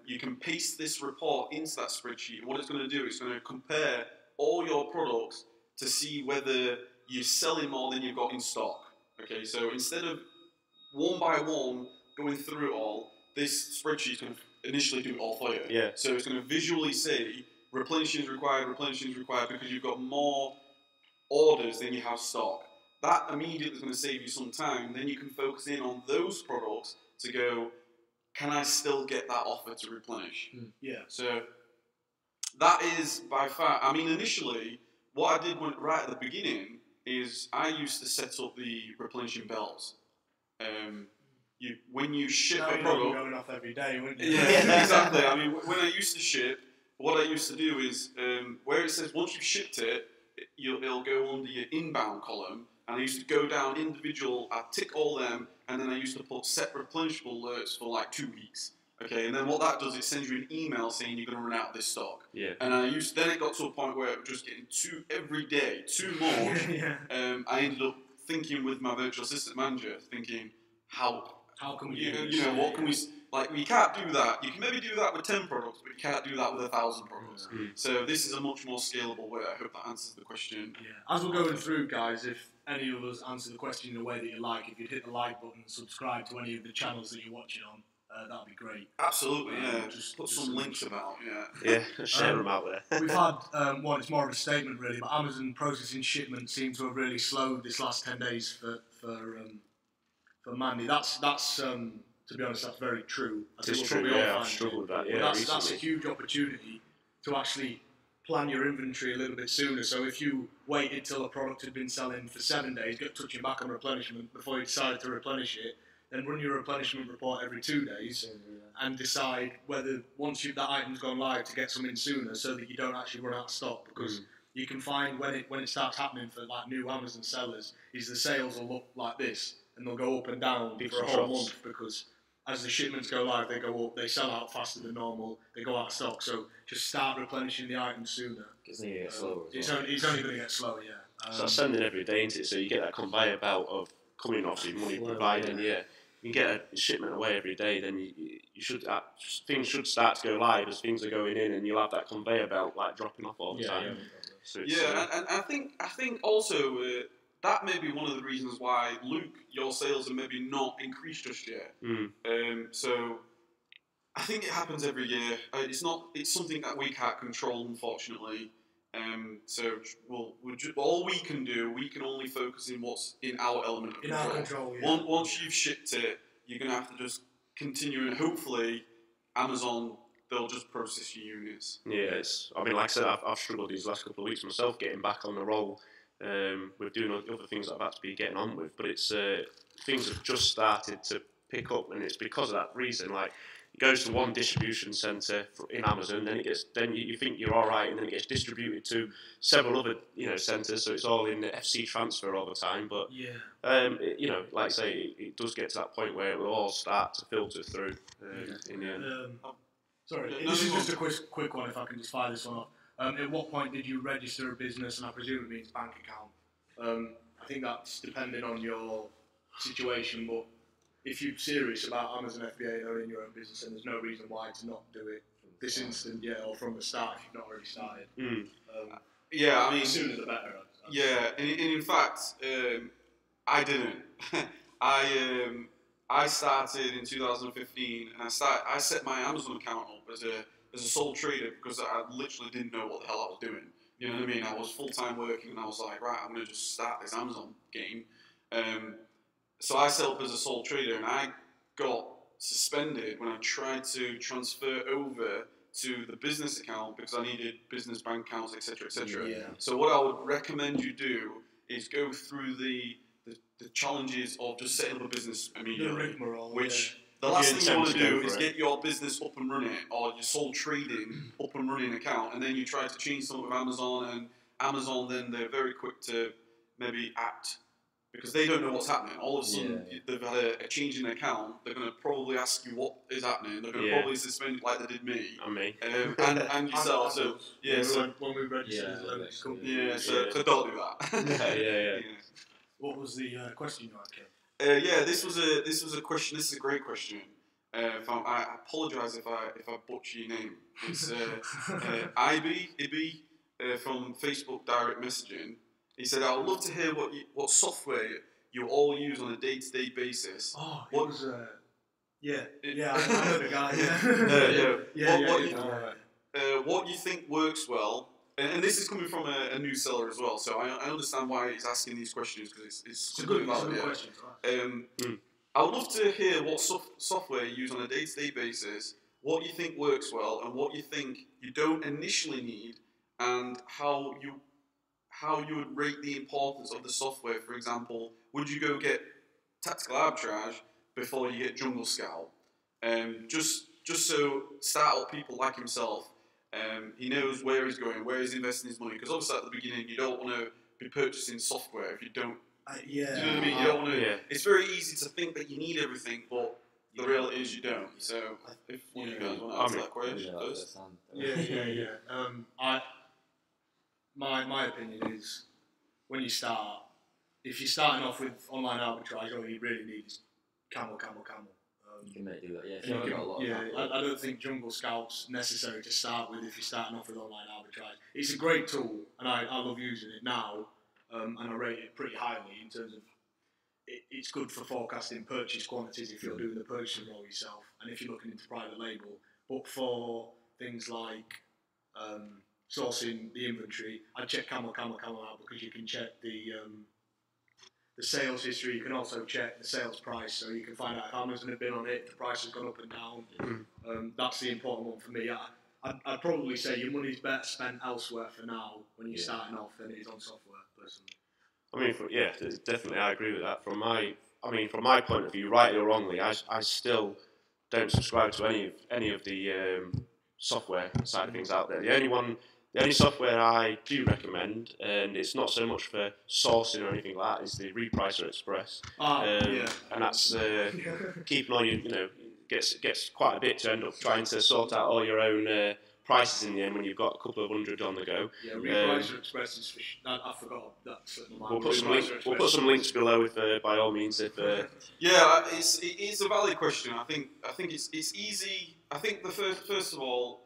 you can paste this report into that spreadsheet. And what it's going to do is going to compare all your products to see whether you're selling more than you've got in stock. Okay, so instead of one by one going through it all, this spreadsheet is going to initially do it all for you. Yeah. So it's going to visually say replenishing is required because you've got more orders than you have stock. That immediately is going to save you some time. Then you can focus in on those products to go, can I still get that offer to replenish? Yeah. So that is by far, I mean, initially, what I did right at the beginning is I used to set up the replenishing bells. When you ship a product, going off every day, wouldn't you? Yeah, exactly. I mean, when I used to ship, what I used to do is where it says once you've shipped it, it'll go under your inbound column, and I used to go down individual. I'd tick all them, and then I used to put set replenishable alerts for like 2 weeks. Okay, and then what that does, it sends you an email saying you're going to run out of this stock. Yeah. And then it got to a point where it was just getting too much. Yeah. I ended up thinking with my virtual assistant manager, thinking how can we what can we, like, we can't do that. You can maybe do that with 10 products, but you can't do that with 1,000 products. So this is a much more scalable way. I hope that answers the question. Yeah. As we're going through, guys, if any of us answer the question in a way that you like, if you'd hit the like button and subscribe to any of the channels that you're watching on, that'd be great. Absolutely, yeah. Just put some links about, Yeah, share them out there. We've had it's more of a statement really, but Amazon processing shipment seems to have really slowed this last 10 days for Mandy. That's to be honest, that's very true. It's true. Yeah, I've struggled with that. Yeah, that's a huge opportunity to actually plan your inventory a little bit sooner. So if you waited till a product had been selling for 7 days, get touching back on replenishment before you decided to replenish it, then run your replenishment report every 2 days and decide whether once that item's gone live to get some in sooner, so that you don't actually run out of stock. Because you can find when it starts happening for like new Amazon sellers, is the sales will look like this and they'll go up and down for a whole month, because as the shipments go live, they go up, they sell out faster than normal, they go out of stock. So just start replenishing the items sooner. It's only going to get slower. It's only going to get slower, yeah. So sending every day into it, so you get that conveyor belt of coming off the money providing. Yeah, you get a shipment away every day. Then you should things should start to go live as things are going in, and you'll have that conveyor belt like dropping off all the time. So and I think also that may be one of the reasons why, Luke, your sales are maybe not increased just yet. So I think it happens every year. It's something that we can't control, unfortunately. So all we can do, we can only focus in what's in our element of control. In our control, yeah. Once you've shipped it, you're going to have to just continue, and hopefully Amazon, they'll just process your units. Yeah, I mean, like I said, I've struggled these last couple of weeks myself getting back on the roll with doing other things that I've had to be getting on with. But it's things have just started to pick up, and it's because of that reason. Like, it goes to one distribution centre in Amazon, then you think you're all right, and then it gets distributed to several other centres. So it's all in the FC transfer all the time. But like I say, it does get to that point where it will all start to filter through in the end. Sorry, this is just a quick one. If I can just fire this one off. At what point did you register a business? And I presume it means bank account. I think that's depending on your situation, but if you're serious about Amazon FBA and owning your own business, then there's no reason why to not do it this instant, or from the start if you've not already started. Yeah, I mean, the sooner the better. Yeah, and in fact, I didn't. I started in 2015, and I set my Amazon account up as a sole trader because I literally didn't know what the hell I was doing. You know what I mean? I was full time working, and I was like, right, I'm gonna just start this Amazon game. So I set up as a sole trader, and I got suspended when I tried to transfer over to the business account because I needed business bank accounts, etc., etc. Yeah. So what I would recommend you do is go through the challenges of just setting up a business immediately. Which the last thing you want to do is get your business up and running or your sole trading up and running account, and then you try to change something with Amazon, and Amazon then they're very quick to maybe act. Because they don't know what's happening. All of a sudden, they've had a change in account. They're going to probably ask you what is happening. They're going to probably suspend it like they did me. And me. And yourself. So, when we registered as a limited company. So don't do that. yeah. What was the question you had, Kev? This was a question. This is a great question. I apologise if I butcher your name. It's Ibi from Facebook direct messaging. He said, "I would love to hear what software you all use on a day-to-day basis." Oh, it was I know the guy. What you think works well, and this is coming from a new seller as well, so I understand why he's asking these questions because it's a good question. I would love to hear what software you use on a day-to-day basis, what you think works well, and what you think you don't initially need, and how you would rate the importance of the software. For example, would you go get Tactical Arbitrage before you get Jungle Scout? Just so startup people like himself, he knows where he's going, where he's investing his money. Because obviously at the beginning, you don't want to be purchasing software if you don't. Do you know what I mean? You don't want to. It's very easy to think that you need everything, but the reality is you don't. So if one of you guys want to answer that question first. My opinion is, when you start, if you're starting off with online arbitrage, all you really need is camel. You can do that, if you've got a lot of I don't think Jungle Scout's necessary to start with if you're starting off with online arbitrage. It's a great tool, and I love using it now, and I rate it pretty highly in terms of it's good for forecasting purchase quantities if you're doing the purchasing role yourself, and if you're looking into private label. But for things like sourcing the inventory, I'd check camel out because you can check the sales history. You can also check the sales price, so you can find out if Amazon have been on it, the price has gone up and down. That's the important one for me. I'd probably say your money's better spent elsewhere for now when you're starting off than it is on software, personally. I mean, definitely, I agree with that. From my point of view, rightly or wrongly, I still don't subscribe to any of the software side of things out there. The only software I do recommend, and it's not so much for sourcing or anything like that, is the Repricer Express. And that's keeping all your, gets quite a bit to end up trying to sort out all your own prices in the end when you've got a couple of hundred on the go. Yeah, Repricer Express is I forgot that. We'll put some links below if by all means if. It's a valid question. I think it's easy. I think first of all.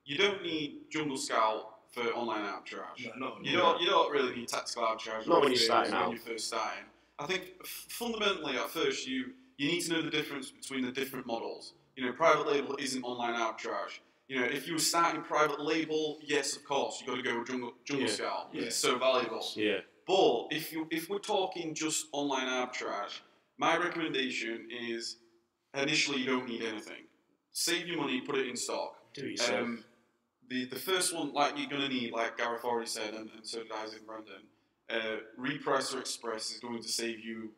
You don't need Jungle Scout for online arbitrage. You don't really need Tactical Arbitrage. Not when you're starting out. When you're first starting. I think fundamentally at first you need to know the difference between the different models. Private label isn't online arbitrage. If you were starting private label, yes, of course, you've got to go with Jungle Scout. It's so valuable. Yeah. But if we're talking just online arbitrage, my recommendation is initially you don't need anything. Save your money, put it in stock. Do it yourself. The first one, like you're going to need, like Gareth already said, and so did Izaak and Brandon, Repricer Express is going to save you,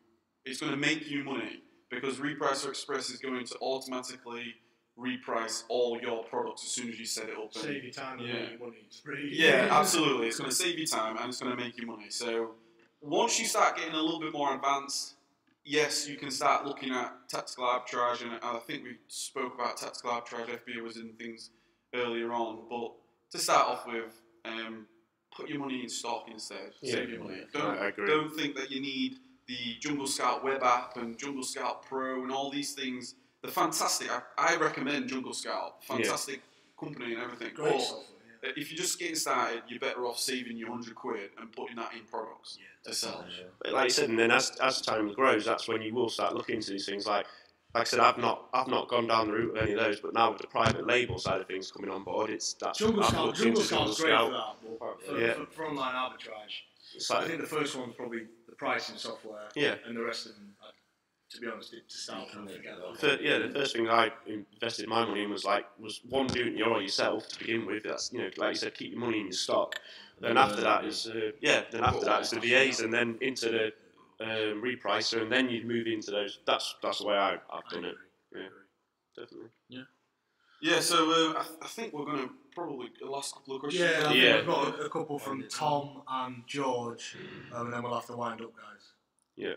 it's going to make you money, because Repricer Express is going to automatically reprice all your products as soon as you set it up. Save you time and make you money. It's free. Yeah, absolutely. It's going to save you time and it's going to make you money. So once you start getting a little bit more advanced, yes, you can start looking at Tactical Arbitrage, and I think we spoke about Tactical Arbitrage, FBA was in things earlier on, but to start off with, put your money in stock instead. Save your money. Don't think that you need the Jungle Scout web app and Jungle Scout Pro and all these things. They're fantastic. I recommend Jungle Scout. Fantastic company and everything. Great But software. Yeah. if you're just getting started, you're better off saving your £100 and putting that in products to sell. But like you said, and then as time grows, that's when you will start looking into these things. Like I said, I've not gone down the route of any of those, but now with the private label side of things coming on board, Jungle Scout's great for that. But for online arbitrage, I think the first one's probably the pricing software. Yeah. And the rest of them, to be honest, to start with, forget that. The first thing I invested my money in was one, doing it all yourself to begin with. That's, like you said, keep your money in your stock. Then after that is the VAs, and then into the repricer, and then you move into those. That's the way I've done it. Yeah, definitely. Yeah. So I think we're going to probably the last couple of questions. Yeah. We've got a couple from Tom and George, and then we'll have to wind up, guys. Yeah.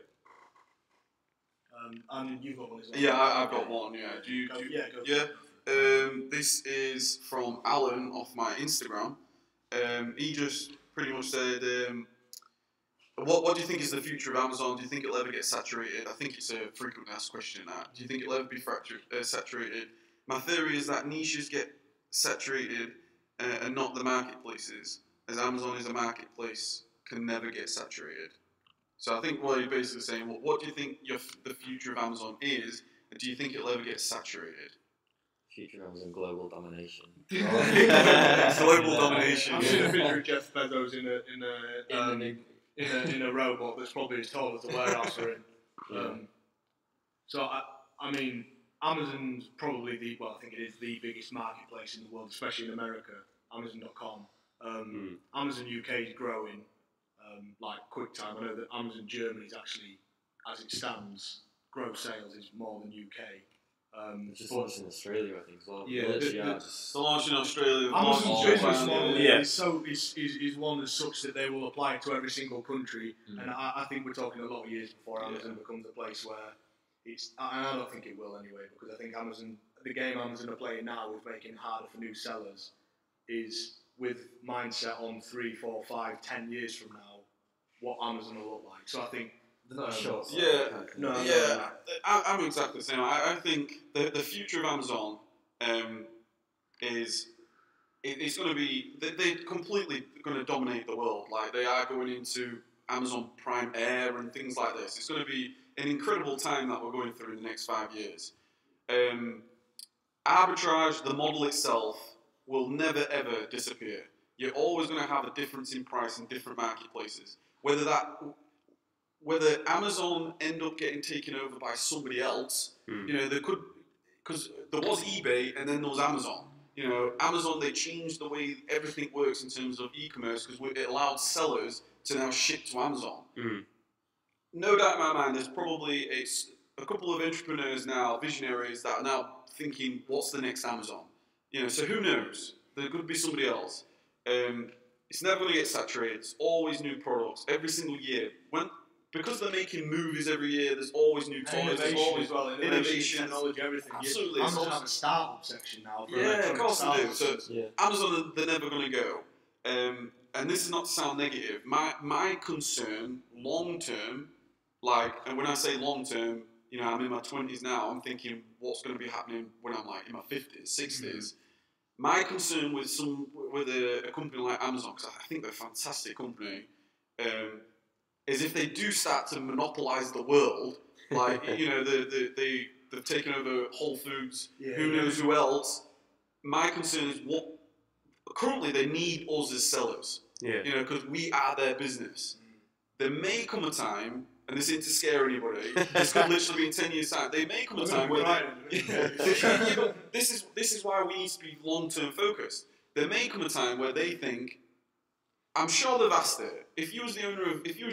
And you've got one as well. Yeah, I've got one. Yeah. Go. This is from Alan off my Instagram. He just pretty much said, what do you think is the future of Amazon? Do you think it'll ever get saturated? I think it's a frequently asked question. Do you think it'll ever be saturated? My theory is that niches get saturated and not the marketplaces, as Amazon is a marketplace, can never get saturated. So I think what you're basically saying, what do you think the future of Amazon is, and do you think it'll ever get saturated? Future of Amazon global domination. Global domination. I've seen a picture of Jeff Bezos in a robot that's probably as tall as the warehouse we're in. So I mean, Amazon's probably I think it is the biggest marketplace in the world, especially in America. Amazon.com. Amazon UK is growing. Like QuickTime, I know that Amazon Germany is actually, as it stands, gross sales is more than UK. Just launched in Australia, I think, as well. Yeah, the launch in Australia. Amazon's business model is one as such that they will apply to every single country, and I think we're talking a lot of years before Amazon becomes a place where it's. And I don't think it will anyway, because I think the game Amazon are playing now with making it harder for new sellers, is with mindset on 3, 4, 5, 10 years from now, what Amazon will look like. So I think they're not short. I'm exactly the same. I think the future of Amazon is it's going to be they're completely going to dominate the world. Like they are going into Amazon Prime Air and things like this. It's going to be an incredible time that we're going through in the next 5 years. Arbitrage, the model itself, will never ever disappear. You're always going to have a difference in price in different marketplaces. Whether Amazon end up getting taken over by somebody else, they could, because there was eBay and then there was Amazon. Amazon, they changed the way everything works in terms of e-commerce because it allowed sellers to now ship to Amazon. No doubt in my mind, there's probably a couple of entrepreneurs now, visionaries, that are now thinking, what's the next Amazon? So who knows? There could be somebody else. It's never going to get saturated. It's always new products every single year. Because they're making movies every year, there's always new toys. There's always innovation, technology, everything. Absolutely. Amazon have a startup section now. Of course they do. So Amazon, they're never going to go. And this is not to sound negative. My concern, long term, and when I say long term, I'm in my 20s now. I'm thinking, what's going to be happening when I'm in my 50s, 60s? My concern with a company like Amazon, because I think they're a fantastic company, is if they do start to monopolize the world, they've taken over Whole Foods, who knows who else. My concern is currently they need us as sellers, because we are their business. There may come a time, and this isn't to scare anybody, this could literally be in 10 years' time, there may come a time where this is why we need to be long-term focused. There may come a time where they think, I'm sure they've asked it, if you was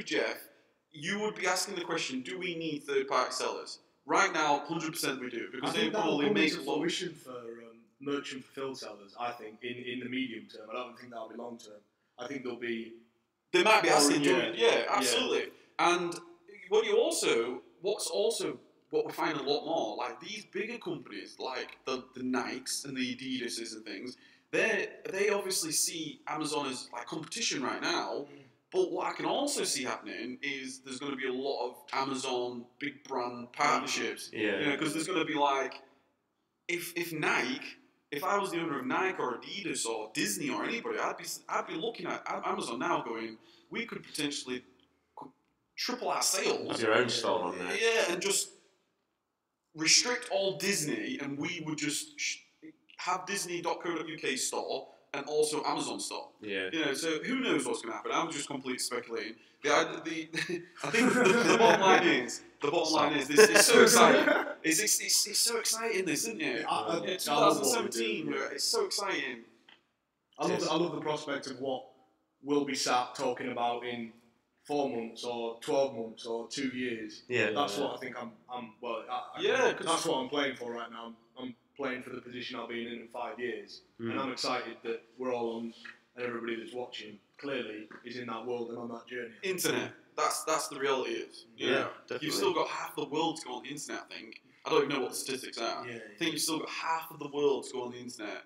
Jeff, you would be asking the question, do we need third-party sellers? Right now, 100% we do, because they probably make a lot. Fruition for merchant fulfilled sellers, I think, in the medium term. I don't think that'll be long term. I think there'll be. They might be asking, absolutely. And what we're finding a lot more, like these bigger companies, like the Nikes and the Adidases and things, they obviously see Amazon as like competition right now, But what I can also see happening is there's going to be a lot of Amazon big brand partnerships. Yeah. You know, because there's going to be like, if Nike, if I was the owner of Nike or Adidas or Disney or anybody, I'd be looking at Amazon now going, we could potentially triple our sales. Have your own store on there. Yeah, and just restrict all Disney, and we would just have Disney.co.uk store and also Amazon store. Yeah. You know, so who knows what's going to happen? I'm just completely speculating. I think the bottom line is this is so exciting. It's so exciting, this, isn't it? 2017, it's so exciting. I love the prospect of what we'll be sat talking about in 4 months or 12 months or 2 years. Yeah. That's what I think that's what I'm playing for right now. I'm playing for the position I'll be in 5 years. And I'm excited that we're all on, and everybody that's watching clearly is in that world and on that journey. Internet. That's the reality is. You know, definitely. You've still got half the world to go on the internet, I think. I don't even know what the statistics are. Yeah, I think you've still got half of the world to go on the internet.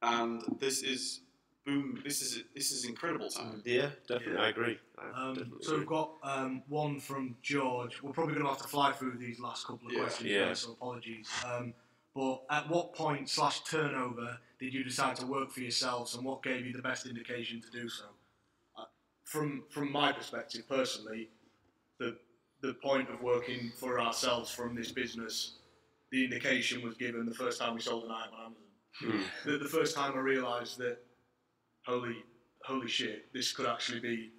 And this is boom, this is incredible time. Yeah, definitely, I agree. So we've got one from George. We're probably going to have to fly through these last couple of questions, guys, so apologies. But at what point / turnover did you decide to work for yourselves, and what gave you the best indication to do so? From my perspective, personally, the point of working for ourselves from this business, the indication was given the first time we sold an item on Amazon. The first time I realised that, holy shit, this could actually be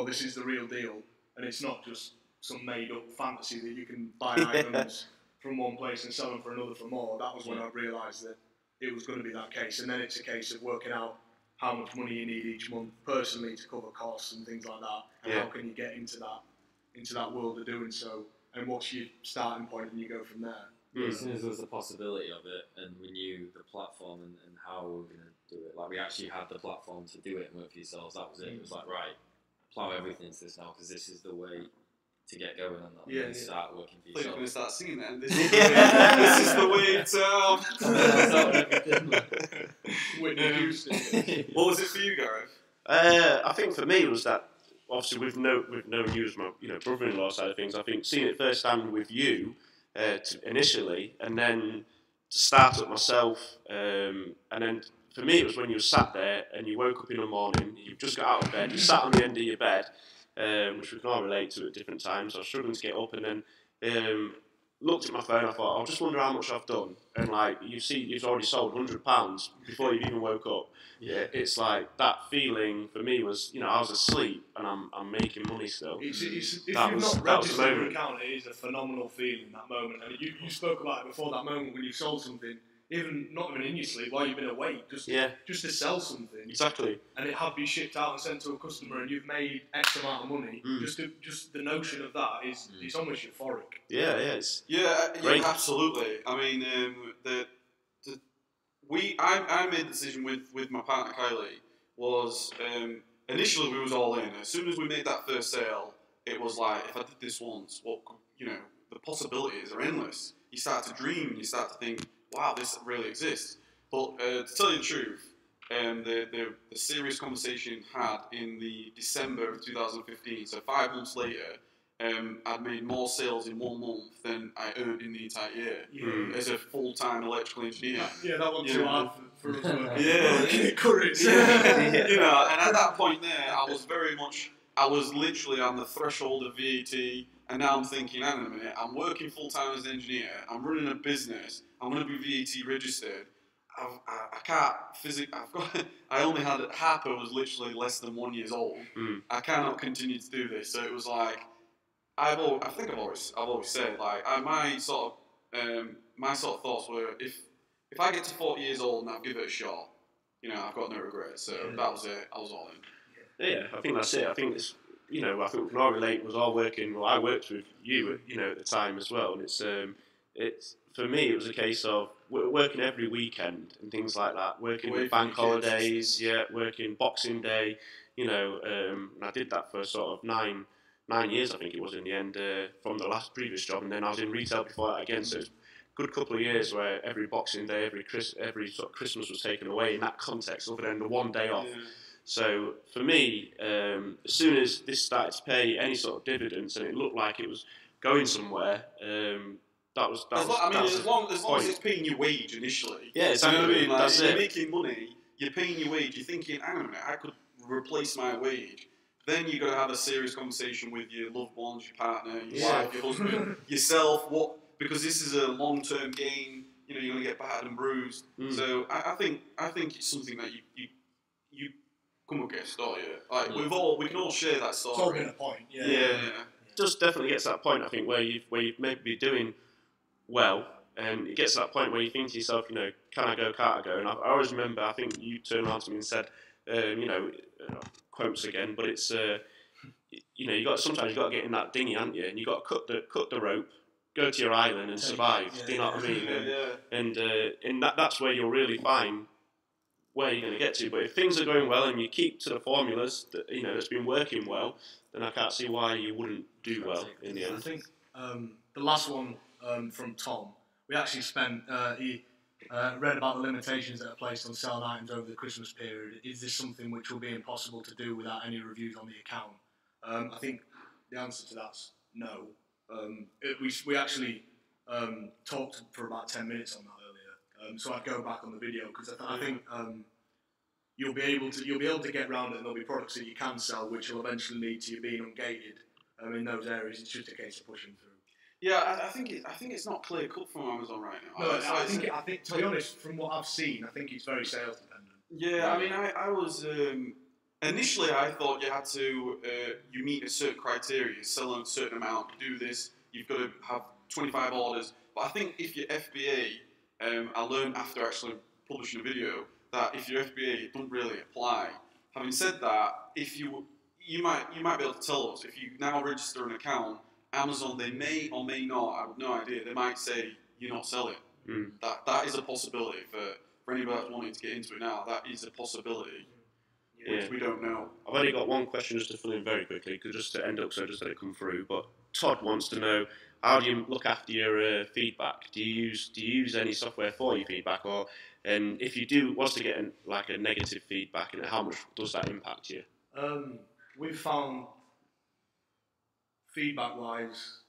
this is the real deal, and it's not just some made up fantasy that you can buy items from one place and sell them for another for more. That was when I realised that it was going to be that case, and then it's a case of working out how much money you need each month personally to cover costs and things like that, and how can you get into that world of doing so, and what's your starting point, and you go from there. Yeah, as soon as there was the possibility of it, and we knew the platform and how we were going to do it, like we actually had the platform to do it and work for yourselves, that was it. It was like, right, plough everything into this now, because this is the way to get going on that, and start working for I thought you were yourself. going to start singing then. This is the way to... Whitney Houston. What was it for you, Gareth? I think for me it was that, obviously we've known you as my brother-in-law side of things. I think seeing it firsthand with you initially, and then to start up myself, and then for me it was when you were sat there and you woke up in the morning, you just got out of bed, you sat on the end of your bed, which we can all relate to at different times. I was struggling to get up, and then looked at my phone. I thought, I just wonder how much I've done. And like you've already sold £100 before you even woke up. Yeah, it's like that feeling for me was, I was asleep and I'm making money still. If you've not registered your account, it is a phenomenal feeling, that moment. And you spoke about it before, that moment when you sold something, not even in your sleep, while you've been awake, just to sell something. Exactly. And it had been shipped out and sent to a customer, and you've made X amount of money. Just the notion of that is it's almost euphoric. Great. Absolutely. I mean, I made the decision with my partner Kylie was initially we was all in. As soon as we made that first sale, it was like, if I did this once, the possibilities are endless. You start to dream, you start to think, wow, this really exists. But to tell you the truth, the serious conversation had in the December of 2015, so 5 months later, I'd made more sales in 1 month than I earned in the entire year as a full-time electrical engineer. Yeah, that wasn't too hard for us. Courage. And at that point there, I was literally on the threshold of VAT, and now I'm thinking, hang on a minute, I'm working full-time as an engineer, I'm running a business, I'm going to be VAT registered. I can't physically. I only had Harper was literally less than 1 year old. I cannot continue to do this. So it was like I think I've always said like my sort of thoughts were if I get to 40 years old and I'll give it a shot, I've got no regrets. So that was it. I was all in. Yeah, I think that's it. I think it's I think we can all relate. Was all working. Well, I worked with you at the time as well, and it's for me it was a case of working every weekend and things like that, working with bank holidays, working Boxing Day, and I did that for sort of nine years, I think it was in the end, from the previous job, and then I was in retail before that again, so it's a good couple of years where every Boxing Day, every sort of Christmas was taken away in that context, other than the 1 day off. So for me, as soon as this started to pay any sort of dividends and it looked like it was going somewhere, that was As long as it's paying your wage initially. Yeah, exactly. You know what I mean? Like, That's you're it. making money, you're paying your wage, you're thinking, hang on a minute, I could replace my wage. Then you've got to have a serious conversation with your loved ones, your partner, your wife, your husband, yourself. Because this is a long-term game. You know, you're going to get battered and bruised. So I think it's something that you come against, don't you? Like we can all share that story. It's all been a point. Yeah. It just definitely gets to that point. I think where you've maybe be doing well, and it gets to that point where you think to yourself, you know, can I go, can't I go? And I always remember, I think you turned around to me and said, you know, quotes again, but it's, you know, sometimes you got to get in that dinghy, haven't you? And you got to cut the rope, go to your island and survive. Do you know what I mean? And that's where you'll really find where you're going to get to. But if things are going well and you keep to the formulas that you know that's been working well, then I can't see why you wouldn't do well in the end. I think the last one from Tom, we actually spent. He read about the limitations that are placed on selling items over the Christmas period. Is this something which will be impossible to do without any reviews on the account? I think the answer to that's no. We actually talked for about 10 minutes on that earlier. So I'd go back on the video because I think you'll be able to get around it, and there'll be products that you can sell which will eventually lead to you being ungated in those areas. It's just a case of pushing through. Yeah, I think it's not clear cut from Amazon right now. No, I think to be honest, from what I've seen, I think it's very sales dependent. Yeah, I mean, I was initially I thought you had to you meet a certain criteria, sell a certain amount, do this. You've got to have 25 orders. But I think if you're FBA, I learned after actually publishing a video that if you're FBA, it doesn't really apply. Having said that, if you might be able to tell us if you now register an account. Amazon, they may or may not, I have no idea, they might say you're not selling. That is a possibility for anybody that's wanting to get into it now. That is a possibility, which we don't know. I've only got one question just to fill in very quickly, just to end up, so just let it come through. But Todd wants to know, how do you look after your feedback? Do you use any software for your feedback, or and if you do, what's to get a negative feedback, and how much does that impact you? We've found feedback-wise,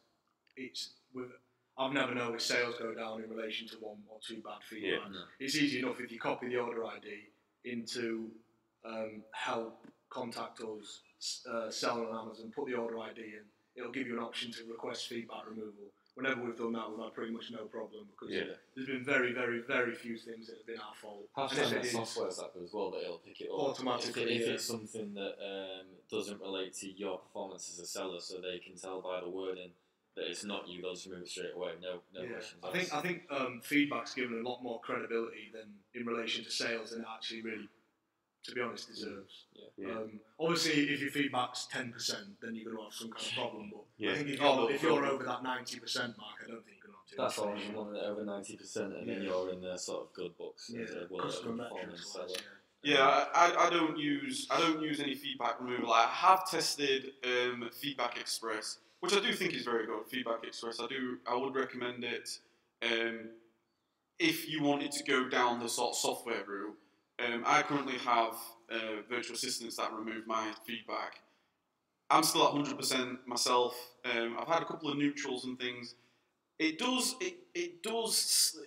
I've never noticed sales go down in relation to one or two bad feedback. Yeah, no. It's easy enough if you copy the order ID into help, contact us, sell on Amazon, put the order ID in. It'll give you an option to request feedback removal. Whenever we've done that, we've had pretty much no problem because there's been very, very, very few things that have been our fault. Hashtag software's that as well, that it'll pick it up automatically. If it's something that doesn't relate to your performance as a seller, so they can tell by the wording that it's not you, they'll just remove it straight away. No questions asked. I think feedback's given a lot more credibility than in relation to sales than it actually really, to be honest, deserves. Obviously, if your feedback's 10%, then you're going to have some kind of problem. But I think if you're over that 90% mark, I don't think you're going to have too That's much. all. You want it over 90%, and then you're in the sort of good books. Yeah, as a customer performance metrics. seller. Yeah, I don't use any feedback removal. I have tested Feedback Express, which I do think is very good. Feedback Express, I would recommend it if you wanted to go down the sort of software route. I currently have virtual assistants that remove my feedback. I'm still at 100% myself. I've had a couple of neutrals and things. It does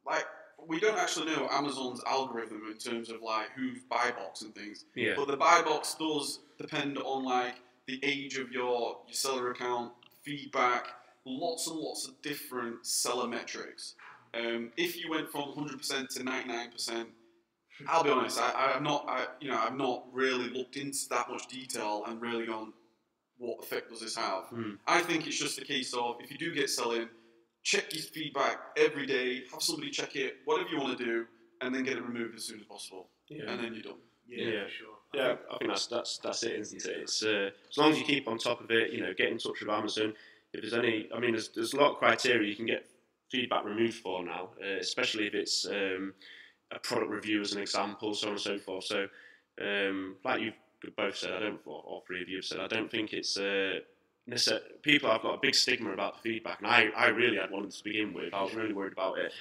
like, we don't actually know Amazon's algorithm in terms of like who's buy box and things. Yeah. But the buy box does depend on like the age of your seller account, feedback, lots and lots of different seller metrics. If you went from 100% to 99%, I'll be honest, I've not really looked into that much detail and really gone, what effect does this have? I think it's just a case of, if you do get selling, check your feedback every day, have somebody check it, whatever you want to do, and then get it removed as soon as possible. And then you're done. Yeah, for sure. Yeah, I think that's it, isn't it? It's as long as you keep on top of it, get in touch with Amazon. If there's any, I mean, there's a lot of criteria you can get feedback removed for now, especially if it's a product review as an example, so on and so forth. So, like you've both said, all three of you have said, I don't think it's people have got a big stigma about the feedback, and I really had one to begin with. I was really worried about it.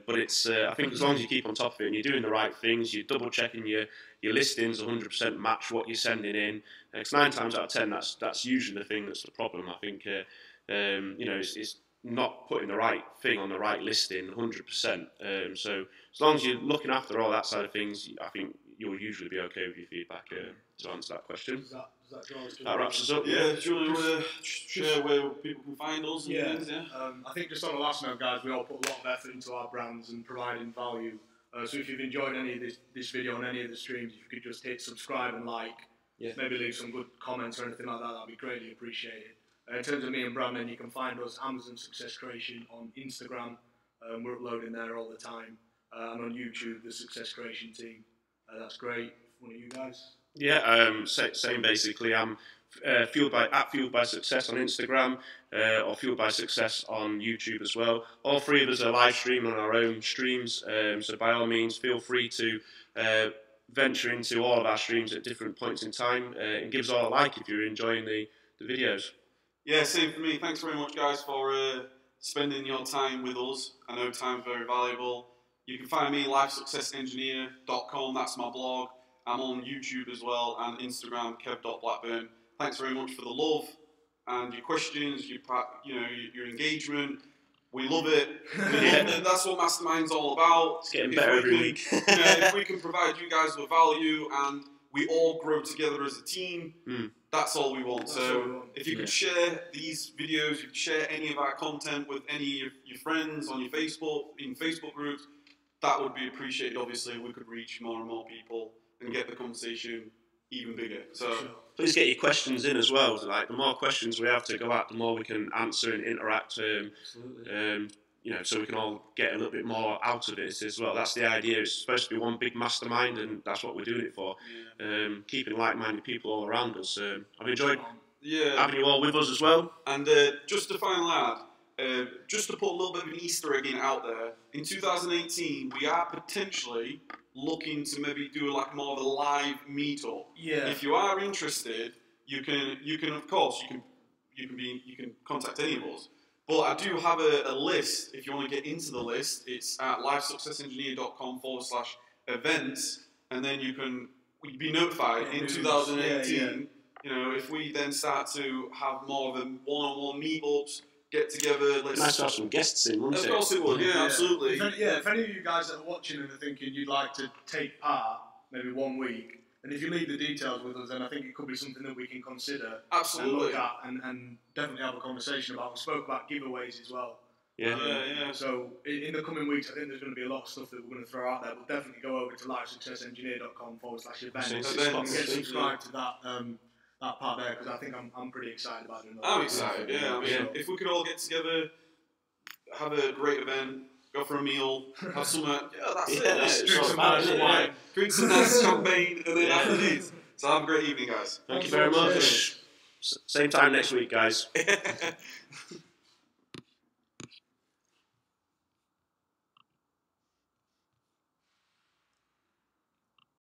But it's I think as long as you keep on top of it and you're doing the right things, you're double checking your listings 100% match what you're sending in. Because 9 times out of 10, that's usually the thing that's the problem. I think it's not putting the right thing on the right listing 100%. So as long as you're looking after all that side of things, I think you'll usually be okay with your feedback. To answer that question. That wraps us up. Yeah, do you want to share where people can find us and things? Yeah. I think just on the last note, guys, we all put a lot of effort into our brands and providing value. So if you've enjoyed any of this video on any of the streams, if you could just hit subscribe and like, maybe leave some good comments or anything like that, that'd be greatly appreciated. In terms of me and Brandon, you can find us Amazon Success Creation on Instagram. We're uploading there all the time. And on YouTube, the Success Creation team. That's great. One of you guys? Yeah, same basically. I'm Fueled by Success on Instagram or Fueled by Success on YouTube as well. All 3 of us are live streaming on our own streams, so by all means feel free to venture into all of our streams at different points in time and give us all a like if you're enjoying the videos. Yeah, same for me. Thanks very much, guys, for spending your time with us. I know time's very valuable. You can find me lifesuccessengineer.com. That's my blog. I'm on YouTube as well and Instagram, kev.blackburn. Thanks very much for the love and your questions, your engagement. We love it. That's what Mastermind's all about. It's getting better every week. If we can provide you guys with value and we all grow together as a team, that's all we want. So if you could share these videos, you could share any of our content with any of your friends on your Facebook, in Facebook groups, that would be appreciated. Obviously, we could reach more and more people and get the conversation even bigger. So please get your questions in as well. Like the more questions we have to go at, the more we can answer and interact. So we can all get a little bit more out of it as well. That's the idea. It's supposed to be one big mastermind, and that's what we're doing it for. Keeping like-minded people all around us. I've enjoyed having you all with us as well. And just to final add, just to put a little bit of an Easter egg in out there, in 2018 we are potentially looking to maybe do like more of a live meetup. Yeah. If you are interested, you can of course you can contact any of us. But I do have a list. If you want to get into the list, it's at lifesuccessengineer.com/events, and then you'd be notified in 2018. If we then start to have more of a one-on-one meetups. Get together. Nice to have some guests in, wouldn't it? Of course it would, yeah, absolutely. If any of you guys that are watching and are thinking you'd like to take part, maybe 1 week, and if you leave the details with us, then I think it could be something that we can consider. Absolutely. And look at and definitely have a conversation about. We spoke about giveaways as well. Yeah. So in the coming weeks, I think there's going to be a lot of stuff that we're going to throw out there. We'll definitely go over to lifesuccessengineer.com/events and get subscribed to that part there, because I think I'm pretty excited about it. I'm excited, yeah. I mean, if we could all get together, have a great event, go for a meal, have some, Drink some nice wine, drink some nice champagne, and then after these. So have a great evening, guys. Thank you very much. Same time next week, guys.